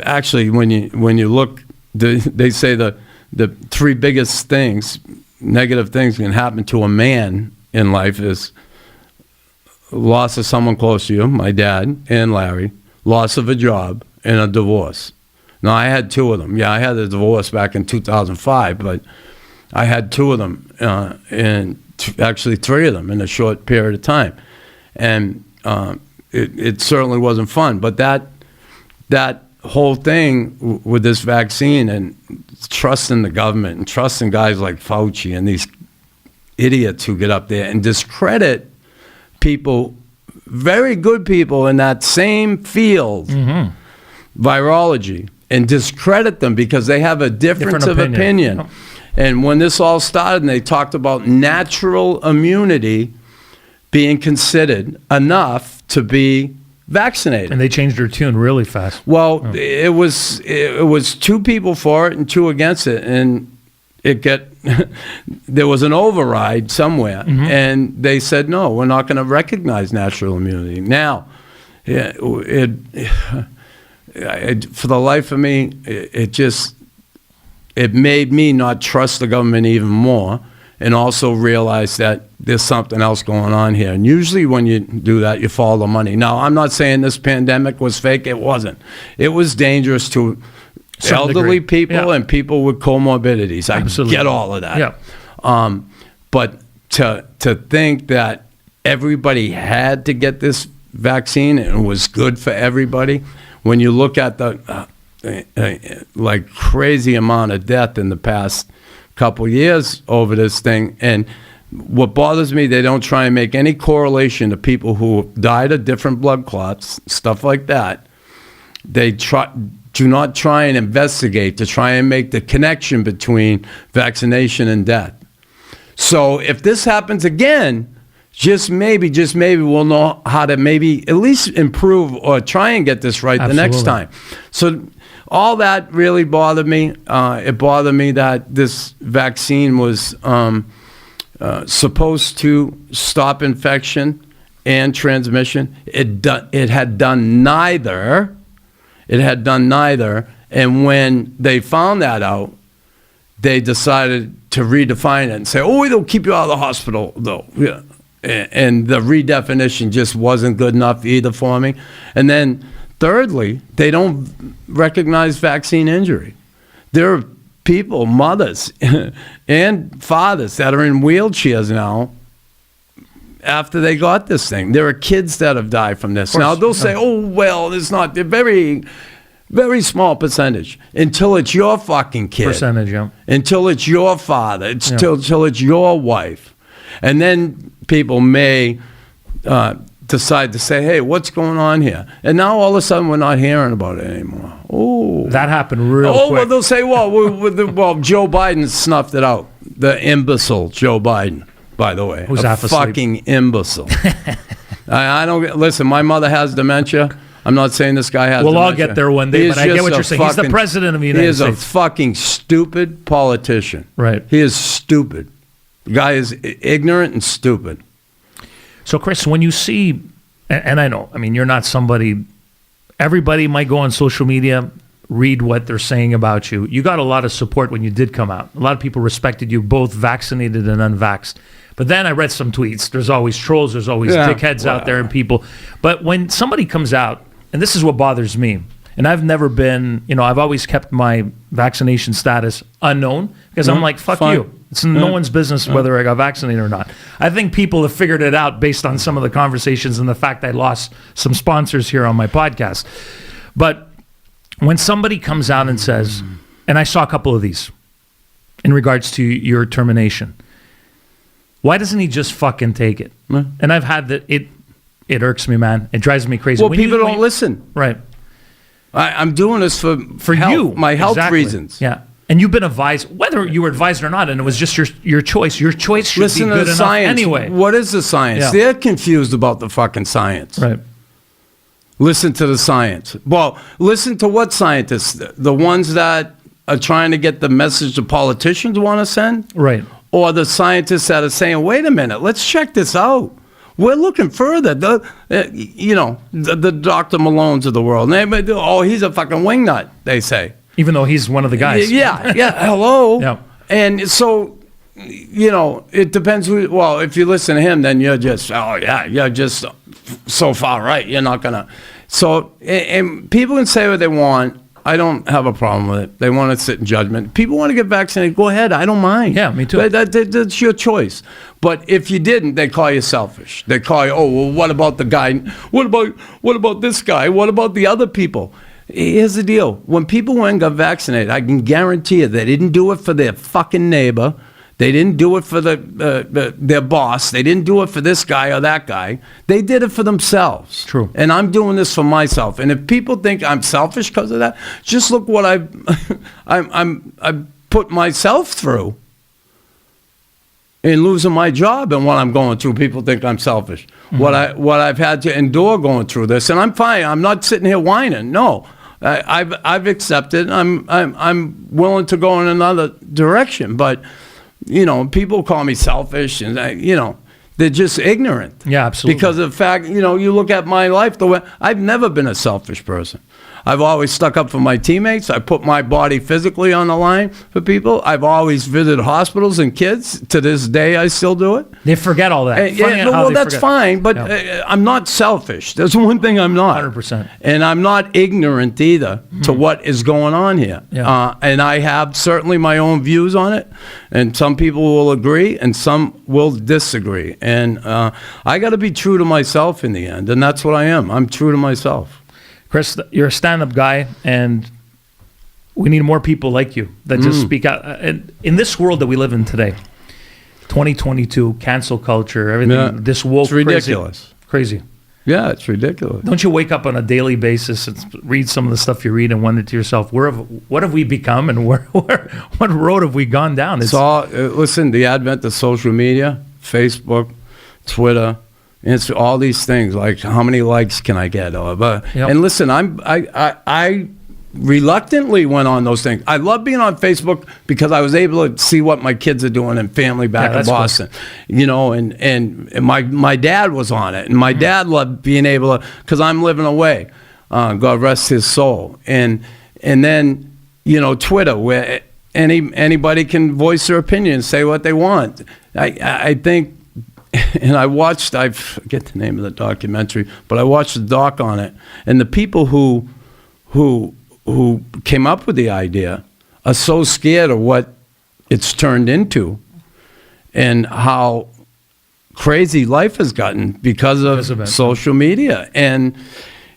actually, when you look, they say the three biggest things, negative things can happen to a man in life is loss of someone close to you, my dad and Larry, loss of a job, and a divorce. Now, I had two of them. Yeah, I had a divorce back in 2005, but I had two of them, and actually three of them in a short period of time. And it certainly wasn't fun. But that whole thing with this vaccine and trusting the government and trusting guys like Fauci and these idiots who get up there and discredit people, very good people in that same field, virology, and discredit them because they have a difference of opinion. Oh. And when this all started and they talked about natural immunity being considered enough to be vaccinated. And they changed their tune really fast. Well, it was two people for it and two against it. And there was an override somewhere, and they said, no, we're not going to recognize natural immunity. Now, for the life of me, it made me not trust the government even more, and also realize that there's something else going on here. And usually when you do that, you follow the money. Now, I'm not saying this pandemic was fake. It wasn't. It was dangerous to elderly people and people with comorbidities. I get all of that. Yeah. But to think that everybody had to get this vaccine and it was good for everybody, when you look at the like crazy amount of death in the past couple years over this thing, and what bothers me, they don't try and make any correlation to people who died of different blood clots, stuff like that. They do not try and investigate to try and make the connection between vaccination and death. So if this happens again, just maybe we'll know how to maybe at least improve or try and get this right the next time. So all that really bothered me. It bothered me that this vaccine was supposed to stop infection and transmission. It had done neither. It had done neither. And when they found that out, they decided to redefine it and say, oh, it'll keep you out of the hospital, though. Yeah. And the redefinition just wasn't good enough either for me. And then thirdly, they don't recognize vaccine injury. There are people, mothers and fathers that are in wheelchairs now after they got this thing. There are kids that have died from this. Now, they'll say, oh, well, it's not a very, very small percentage until it's your fucking kid. Percentage, yeah. Until it's your father. Until it's your wife. And then people may decide to say, hey, what's going on here? And now all of a sudden we're not hearing about it anymore. Oh, that happened real quick. Well, they'll say, well, Joe Biden snuffed it out. The imbecile Joe Biden, by the way. Who's half asleep? Fucking imbecile. I don't listen. My mother has dementia. I'm not saying this guy has dementia. We'll all get there one day, but I get what you're saying. He's the president of the United States. He is a fucking stupid politician. Right. He is stupid. The guy is ignorant and stupid. So, Chris, when you see, and I know, I mean, you're not somebody, everybody might go on social media, read what they're saying about you. You got a lot of support when you did come out. A lot of people respected you, both vaccinated and unvaxxed. But then I read some tweets. There's always trolls. There's always dickheads out there and people. But when somebody comes out, and this is what bothers me, and I've never been, I've always kept my vaccination status unknown because I'm like, fuck you. It's no one's business whether I got vaccinated or not. I think people have figured it out based on some of the conversations and the fact I lost some sponsors here on my podcast. But when somebody comes out and says, and I saw a couple of these in regards to your termination, why doesn't he just fucking take it? And I've had that. It irks me, man. It drives me crazy. Well, people don't listen. Right. I'm doing this for health, you, my health reasons. Yeah. And you've been advised, whether you were advised or not, and it was just your choice. Your choice should listen be good to the enough science. Anyway. What is the science? Yeah. They're confused about the fucking science. Right. Listen to the science. Well, listen to what scientists? The ones that are trying to get the message the politicians want to send? Right. Or the scientists that are saying, wait a minute, let's check this out. We're looking further. The Dr. Malones of the world. He's a fucking wingnut, they say. Even though he's one of the guys. Yeah, hello. Yeah. And so, it depends who, well, if you listen to him, then you're just, you're just so far right. You're not going to. So, and people can say what they want. I don't have a problem with it. They want to sit in judgment. People want to get vaccinated. Go ahead. I don't mind. Yeah, me too. That's your choice. But if you didn't, they call you selfish. They call you, what about the guy? What about this guy? What about the other people? Here's the deal. When people went and got vaccinated, I can guarantee you they didn't do it for their fucking neighbor. They didn't do it for their boss. They didn't do it for this guy or that guy. They did it for themselves. True. And I'm doing this for myself. And if people think I'm selfish because of that, just look what I've put myself through in losing my job and what I'm going through. People think I'm selfish. Mm-hmm. What I've had to endure going through this, and I'm fine. I'm not sitting here whining. No, I've accepted. I'm willing to go in another direction. But people call me selfish, and they're just ignorant. Yeah, absolutely. Because of the fact, you look at my life the way I've never been a selfish person. I've always stuck up for my teammates. I put my body physically on the line for people. I've always visited hospitals and kids. To this day, I still do it. They forget all that. That's fine, but I'm not selfish. There's one thing I'm not. 100%. And I'm not ignorant either to what is going on here. Yeah. And I have certainly my own views on it. And some people will agree and some will disagree. And I got to be true to myself in the end. And that's what I am. I'm true to myself. Chris, you're a stand-up guy, and we need more people like you that just speak out. And in this world that we live in today, 2022, cancel culture, everything, this woke, it's ridiculous. Crazy. Yeah, it's ridiculous. Don't you wake up on a daily basis and read some of the stuff you read and wonder to yourself, what have we become, and what road have we gone down? It's all, listen, the advent of social media, Facebook, Twitter, it's all these things, like how many likes can I get? And listen, I reluctantly went on those things. I love being on Facebook because I was able to see what my kids are doing and family back in Boston. Cool. And my dad was on it, and my dad loved being able to, because I'm living away. God rest his soul. And then Twitter, where anybody can voice their opinion, say what they want. I think. And I forget the name of the documentary, but I watched the doc on it. And the people who came up with the idea are so scared of what it's turned into and how crazy life has gotten because of social media. And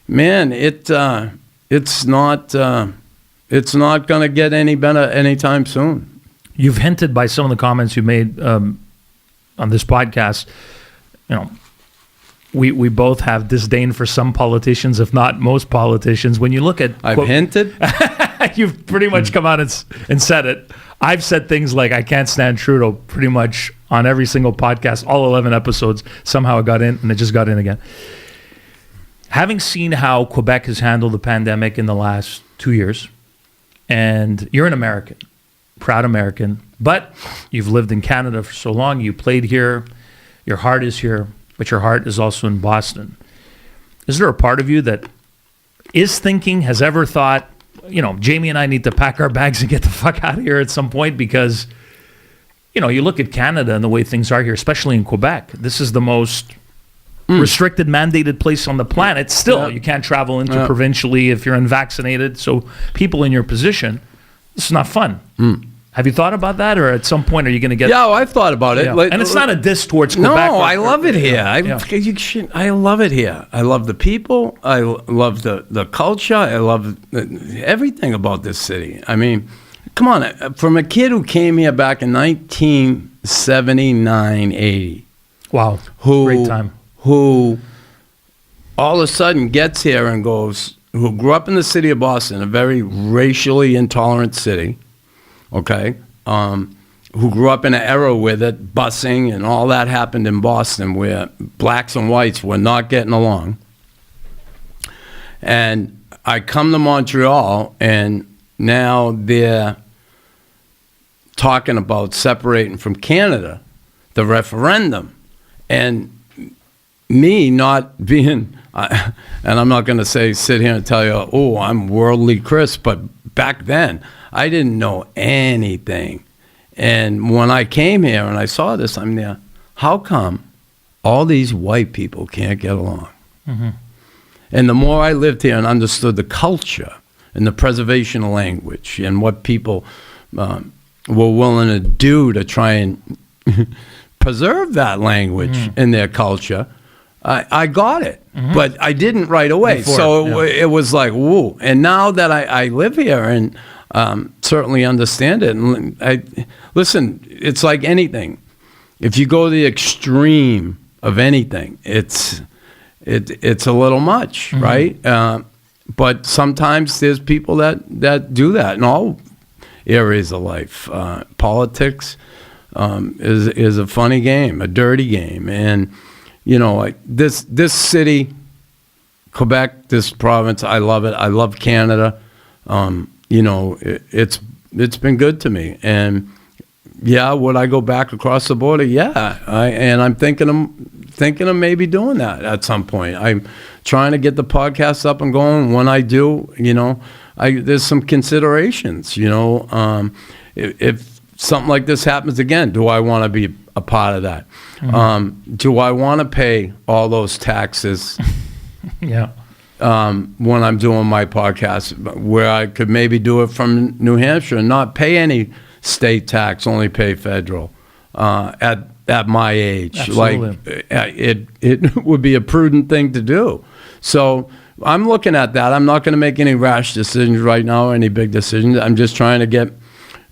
man, it's not going to get any better anytime soon. You've hinted by some of the comments you made on this podcast, we both have disdain for some politicians, if not most politicians. When you look at... I've hinted? You've pretty much come out and said it. I've said things like, I can't stand Trudeau pretty much on every single podcast, all 11 episodes. Somehow it got in, and it just got in again. Having seen how Quebec has handled the pandemic in the last 2 years, and you're an American, proud American, but you've lived in Canada for so long, you played here, your heart is here, but your heart is also in Boston. Is there a part of you that is thinking, has ever thought, Jamie and I need to pack our bags and get the fuck out of here at some point? Because, you look at Canada and the way things are here, especially in Quebec, this is the most restricted, mandated place on the planet. Still, you can't travel into provincially if you're unvaccinated. So people in your position, this is not fun. Have you thought about that, or at some point are you going to get... Yeah, I've thought about it. Yeah. And it's not a diss towards Quebec. No, I love it here. I love it here. I love the people. I love the culture. I love everything about this city. I mean, come on. From a kid who came here back in 1979, 80. Wow. Great time. Who all of a sudden gets here and goes... Who grew up in the city of Boston, a very racially intolerant city. Okay, who grew up in an era where that busing and all that happened in Boston, where blacks and whites were not getting along. And I come to Montreal, and now they're talking about separating from Canada, the referendum, and me not being, and I'm not going to sit here and tell you, oh, I'm worldly Chris, but back then, I didn't know anything. And when I came here and I saw this, I'm there, how come all these white people can't get along? Mm-hmm. And the more I lived here and understood the culture and the preservation of language and what people were willing to do to try and preserve that language in their culture, I got it. Mm-hmm. But I didn't right away. It was like, whoa. And now that I live here and certainly understand it. And listen, it's like anything. If you go to the extreme of anything, it's a little much, right? But sometimes there's people that do that in all areas of life. Politics is a funny game, a dirty game, and this city Quebec, this province, I love it. I love Canada. It's been good to me. And yeah, would I go back across the border? Yeah, I'm thinking of maybe doing that at some point. I'm trying to get the podcast up and going. When I do, there's some considerations. If something like this happens again, do I want to be a part of that? Mm-hmm. Do I want to pay all those taxes? Yeah. When I'm doing my podcast, where I could maybe do it from New Hampshire and not pay any state tax, only pay federal at my age. Absolutely. Like it would be a prudent thing to do. So I'm looking at that. I'm not going to make any rash decisions right now, any big decisions. I'm just trying to get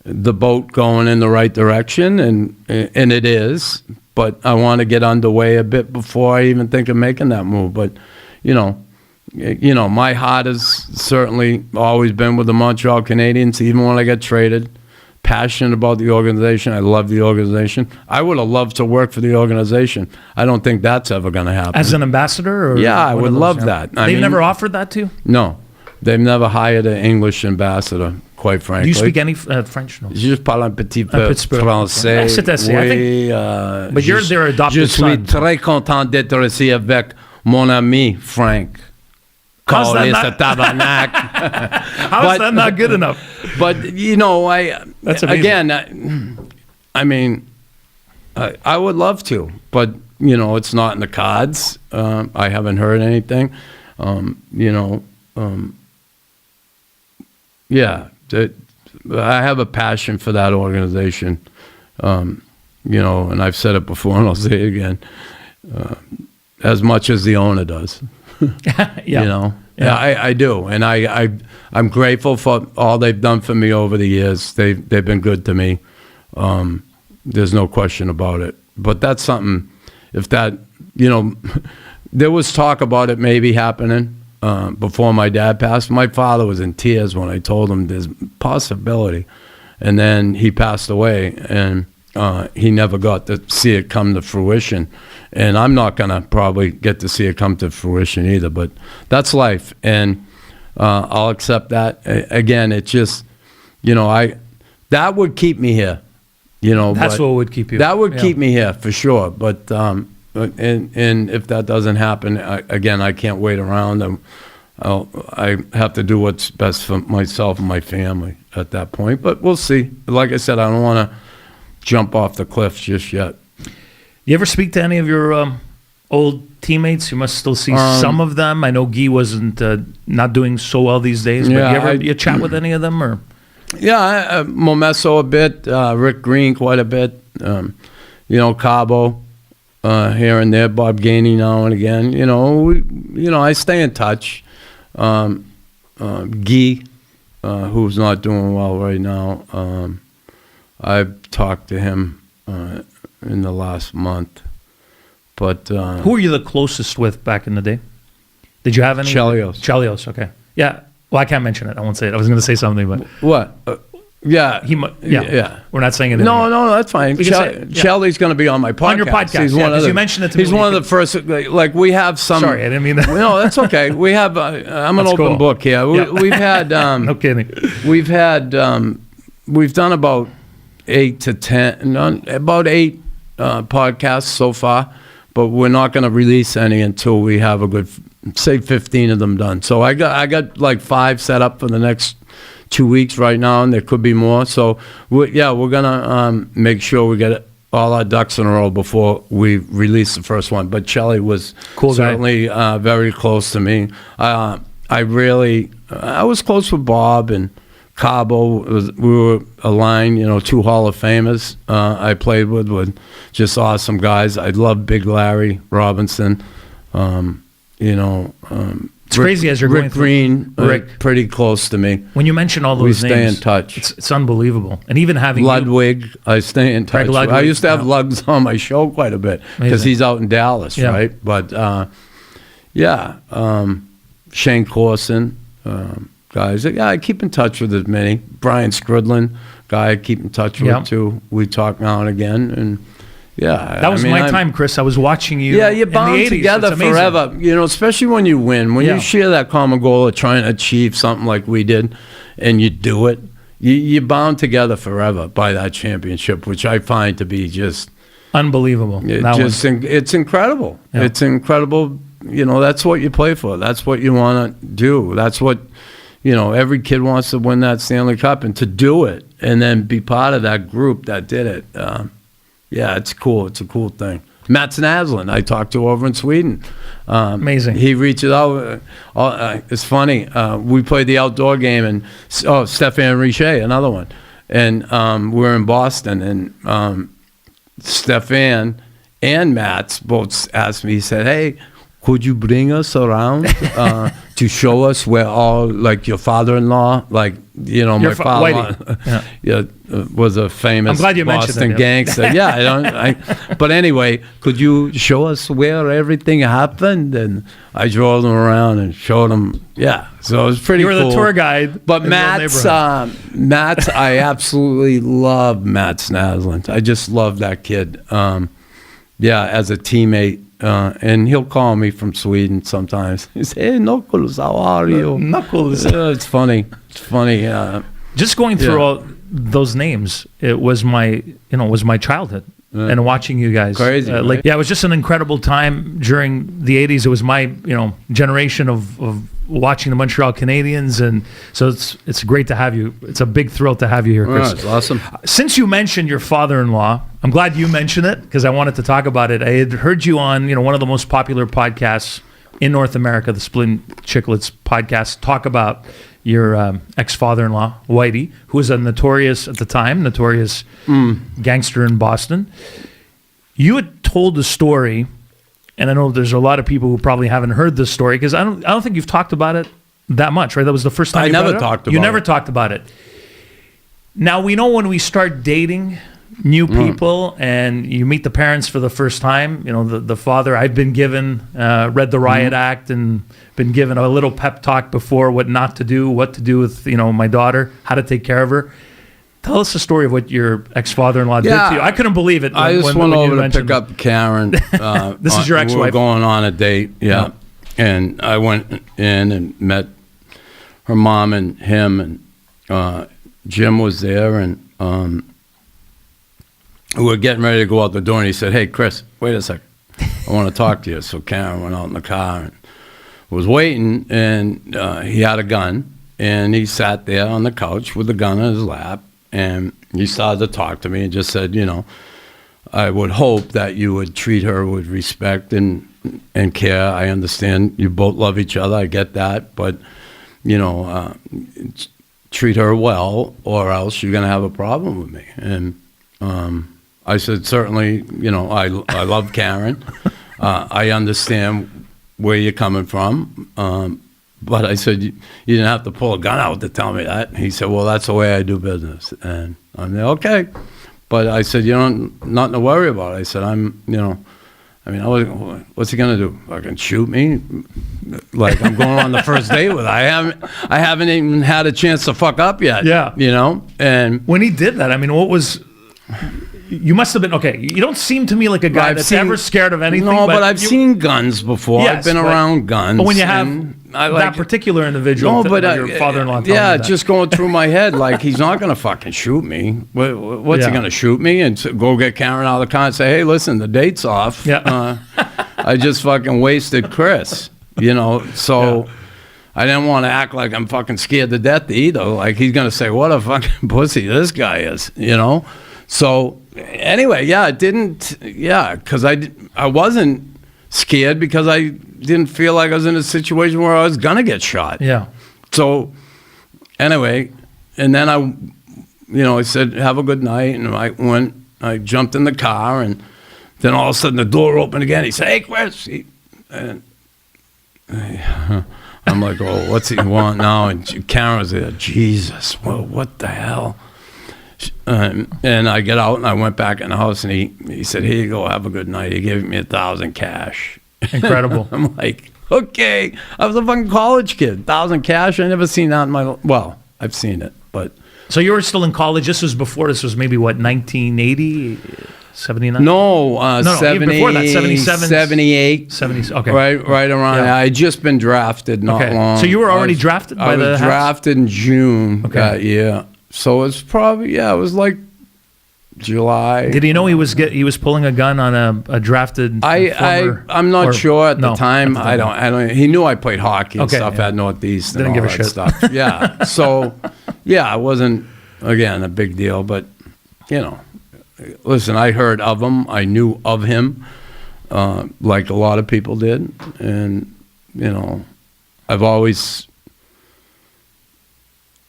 the boat going in the right direction, and it is. But I want to get underway a bit before I even think of making that move. But my heart has certainly always been with the Montreal Canadiens, even when I got traded. Passionate about the organization. I love the organization. I would have loved to work for the organization. I don't think that's ever going to happen. As an ambassador? Or yeah, I would love that. They've never offered that to you? No. They've never hired an English ambassador, quite frankly. Do you speak any French? No. Je parle un petit peu français. C'est assez. Oui, but you're their adopted son. Je suis très content d'être ici avec mon ami Frank. How's that not? Tabarnak. How is that not good enough? But, That's amazing. Again, I would love to, but, it's not in the cards. I haven't heard anything. I have a passion for that organization, and I've said it before and I'll say it again, as much as the owner does. I do, and I'm grateful for all they've done for me over the years. They've been good to me. There's no question about it. But that's something. If that, there was talk about it maybe happening before my dad passed. My father was in tears when I told him there's possibility, and then he passed away, and he never got to see it come to fruition. And I'm not going to probably get to see it come to fruition either, but that's life. And I'll accept that. Again, it's just, that would keep me here, That's what would keep you. That would keep me here for sure. But, and if that doesn't happen, again, I can't wait around. I have to do what's best for myself and my family at that point. But we'll see. Like I said, I don't want to jump off the cliff just yet. You ever speak to any of your old teammates? You must still see some of them. I know Guy wasn't not doing so well these days, but you chat with any of them? Or? Yeah, Momesso a bit, Rick Green quite a bit, Cabo here and there, Bob Gainey now and again. I stay in touch. Guy, who's not doing well right now, I've talked to him in the last month. But who were you the closest with back in the day? Did you have any? Chelios, okay. Yeah. Well, I can't mention it. I won't say it. I was going to say something, but what? Yeah. We're not saying it. No, that's fine. Shelly's going to be on my podcast. On your podcast, you mentioned it to me. He's one of the first. Like we have some. Sorry, I didn't mean that. No, that's okay. We have. I'm an open book here. We've had. No kidding. We've had. We've done about 8 to 10, about 8 podcasts so far, but we're not going to release any until we have a good, say, 15 of them done. So I got like 5 set up for the next 2 weeks right now, and there could be more. So we're going to make sure we get all our ducks in a row before we release the first one. But Chelly was certainly very close to me. I was close with Bob and Cabo. We were aligned, 2 Hall of Famers I played with just awesome guys. I love Big Larry Robinson. It's crazy as you're going through. Rick Green, pretty close to me. When you mention all those names, we stay in touch. It's unbelievable. And even having Ludwig, I stay in touch. I used to have Lugs on my show quite a bit because he's out in Dallas, right? But Shane Corson. Guys, I keep in touch with as many. Brian Skrudlin, guy I keep in touch with too. We talk now and again, and Yeah, That was my time, Chris. I was watching you. Yeah, you in bond the 80s. together It's amazing. forever. You know, especially when you win. When Yeah. you share that common goal of trying to achieve something like we did, and you do it, you bound together forever by that championship, which I find to be just Unbelievable. That one. it's incredible. Yeah. It's incredible. You know, that's what you play for. That's what you want to do. That's what, you know, every kid wants to win that Stanley Cup, and to do it and then be part of that group that did it. Yeah, it's cool. It's a cool thing. Mats Naslund, I talked to over in Sweden. Amazing. He reaches out. It's funny. We played the outdoor game, and Stefan Richer, another one. And we're in Boston, and Stefan and Mats both asked me, he said, hey, could you bring us around to show us where all, like your father-in-law, like, you know, my father-in-law Whitey. was a famous I'm glad you mentioned Boston it, gangster. Yeah, but anyway, could you show us where everything happened? And I drove them around and showed them. Yeah, so it was pretty cool. You were the tour guide. But in the neighborhood. Matt's, I absolutely love Mats Naslund. I just love that kid. Yeah, as a teammate. And he'll call me from Sweden sometimes. He says, hey, Knuckles, how are you? Knuckles. It's funny. It's funny. Just going through all those names, it was my childhood. And watching you guys. Crazy, right? It was just an incredible time during the 80s. It was my, generation of watching the Montreal Canadiens. And so it's great to have you. It's a big thrill to have you here, Chris. It's awesome. Since you mentioned your father-in-law, I'm glad you mentioned it because I wanted to talk about it. I had heard you on, one of the most popular podcasts in North America, the Splin Chicklets podcast, talk about your ex-father-in-law, Whitey, who was a notorious gangster in Boston. You had told the story, and I know there's a lot of people who probably haven't heard this story because I don't think you've talked about it that much, right? That was the first time I never talked about it. You never talked about it. Now, we know when we start dating new people and you meet the parents for the first time, the father, I've been given, read the Riot Act and been given a little pep talk before what not to do, what to do with, my daughter, how to take care of her. Tell us the story of what your ex-father-in-law did to you. I couldn't believe it. I just went over to pick up Karen. This is your ex-wife. We were going on a date, yeah. And I went in and met her mom and him, and Jim was there, and we were getting ready to go out the door, and he said, hey, Chris, wait a second. I want to talk to you. So Karen went out in the car and was waiting, and he had a gun, and he sat there on the couch with the gun in his lap, and he started to talk to me and just said, I would hope that you would treat her with respect and care. I understand you both love each other. I get that. But, treat her well or else you're going to have a problem with me. And I said, certainly, I love Karen. I understand where you're coming from. But I said, you didn't have to pull a gun out to tell me that. He said, well, that's the way I do business. And I'm like, okay. But I said, nothing to worry about. I said, what's he going to do? Fucking shoot me? Like I'm going on the first date with her. I haven't even had a chance to fuck up yet. Yeah. And when he did that, what was... You must have been, okay, you don't seem to me like a guy that's ever scared of anything. No, but I've seen guns before. Yes, I've been around guns. But when you have that particular individual, your father-in-law telling you that. Just going through my head, like, he's not going to fucking shoot me. What's he going to shoot me? And go get Karen out of the car and say, hey, listen, the date's off. Yeah. I just fucking wasted Chris, so... Yeah. I didn't want to act like I'm fucking scared to death either. Like, he's going to say, what a fucking pussy this guy is, So, anyway, it didn't, because I wasn't scared because I didn't feel like I was in a situation where I was going to get shot. Yeah. So, anyway, and then I said, have a good night, and I jumped in the car, and then all of a sudden the door opened again. He said, hey, Chris. I'm like, oh, what's he want now? And Karen was there, Jesus, well, what the hell? And I get out and I went back in the house and he said, here you go, have a good night. He gave me $1,000 cash. Incredible. I'm like, okay. I was a fucking college kid. $1,000 cash. I never seen that in my, well, I've seen it, but. So you were still in college. This was maybe what, 1980? 79? No, no, 70, even before that, 77, 78. 70, okay. Right around. Yeah. I had just been drafted not Okay. long. So you were already drafted by the I was Habs? drafted in June that year. So it's probably, it was like July. Did he know he was pulling a gun on a drafted former, I'm not sure at the time. At the I don't. He knew I played hockey and stuff at Northeast. Didn't and give all a that shit. stuff. Yeah. So, it wasn't again a big deal, but listen, I heard of him. I knew of him, like a lot of people did, and I've always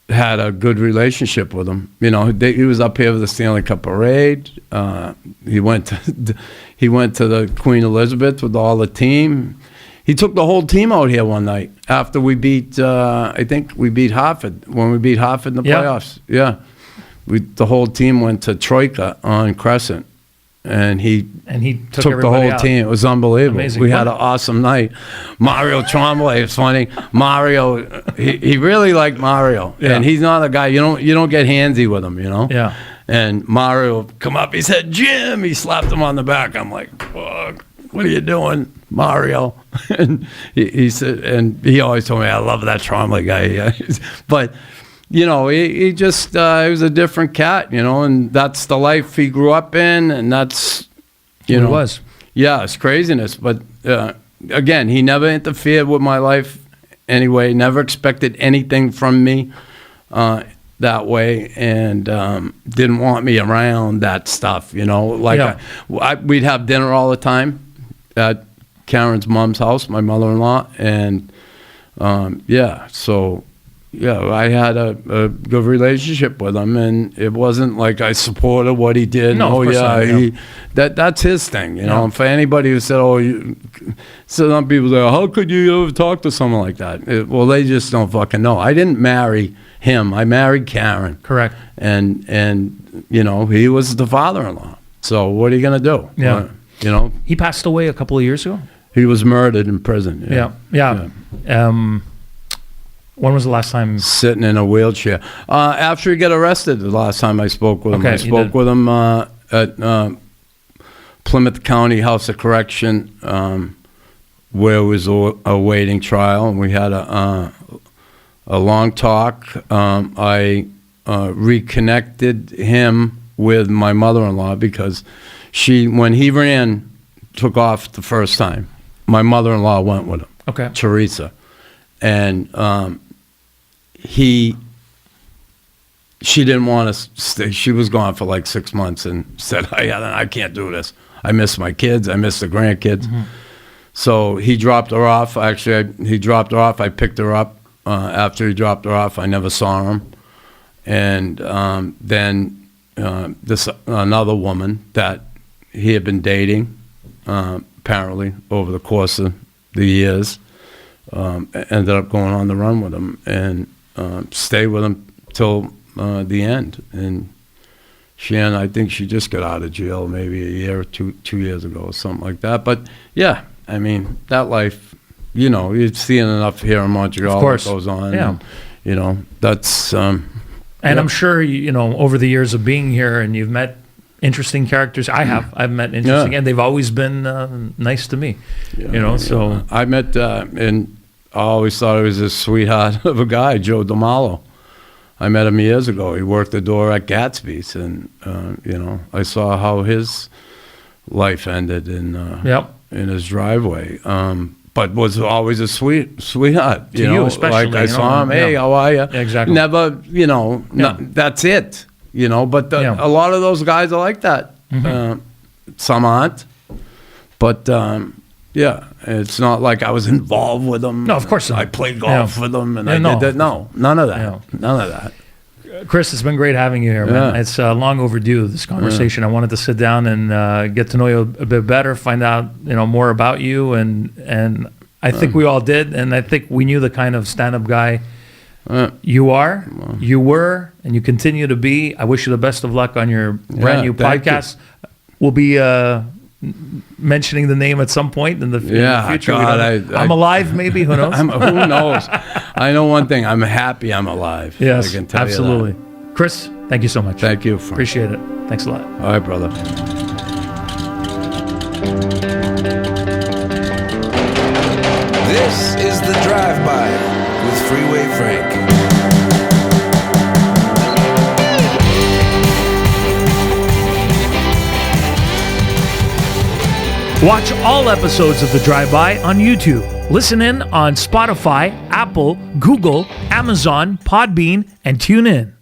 had a good relationship with him. He was up here for the Stanley Cup parade. He went to the Queen Elizabeth with all the team. He took the whole team out here one night after we beat. I think we beat Hartford when we beat Hartford in the playoffs. Yeah, the whole team went to Troika on Crescent. And he took the whole team. It was unbelievable. Amazing. We had an awesome night. Mario Tremblay, it's funny. Mario, he really liked Mario, and he's not a guy you don't get handsy with him, Yeah. And Mario come up, he said, "Jim," he slapped him on the back. I'm like, "Fuck, what are you doing, Mario?" And he said, and he always told me, "I love that Tremblay guy." Yeah. But. He just he was a different cat, and that's the life he grew up in, and that's, It was. Yeah, it's craziness. But again, he never interfered with my life anyway, never expected anything from me that way, and didn't want me around that stuff, Like we'd have dinner all the time at Karen's mom's house, my mother-in-law, and so... Yeah, I had a good relationship with him, and it wasn't like I supported what he did. No, of course not, that's his thing, And for anybody who said, some people say, "How could you ever talk to someone like that?" Well, they just don't fucking know. I didn't marry him. I married Karen. Correct. And he was the father-in-law. So what are you gonna do? Yeah. He passed away a couple of years ago. He was murdered in prison. Yeah. When was the last time? Sitting in a wheelchair. After he got arrested, the last time I spoke with him. Okay, I spoke with him at Plymouth County House of Correction, where it was awaiting trial, and we had a long talk. I reconnected him with my mother-in-law because when he took off the first time, my mother-in-law went with him. Okay. Teresa. And she didn't want to stay. She was gone for like 6 months and said, I can't do this. I miss my kids. I miss the grandkids. Mm-hmm. So he dropped her off. Actually, he dropped her off. I picked her up. After he dropped her off, I never saw him. And then this another woman that he had been dating, apparently, over the course of the years, ended up going on the run with him and stayed with him till the end. And I think she just got out of jail maybe a year or two years ago or something like that. But yeah, I mean, that life, you're seeing enough here in Montreal that goes on. Yeah. And, that's... and I'm sure, over the years of being here and you've met interesting characters. I've met interesting, and they've always been nice to me. So I met and I always thought he was a sweetheart of a guy, Joe DeMalo. I met him years ago. He worked the door at Gatsby's, and I saw how his life ended in his driveway. But was always a sweetheart. To you especially. Like I saw him. Hey, how are you? Exactly. Never. That's it. But a lot of those guys are like that. Mm-hmm. Some aren't. But, it's not like I was involved with them. No, of course not. I played golf with them, and I no. did that. No, none of that. No. None of that. Chris, it's been great having you here, man. Yeah. It's long overdue, this conversation. I wanted to sit down and get to know you a bit better, find out more about you, and I think we all did, and I think we knew the kind of stand-up guy you are, you were, and you continue to be. I wish you the best of luck on your brand new podcast. We'll be mentioning the name at some point in the future. God, I'm alive, maybe. Who knows? Who knows? I know one thing. I'm happy I'm alive. Yes, I can tell absolutely. you that. Chris, thank you so much. Thank you. Frank. Appreciate it. Thanks a lot. All right, brother. This is the Drive-By with Freeway Frank. Watch all episodes of The Drive-By on YouTube. Listen in on Spotify, Apple, Google, Amazon, Podbean, and tune in.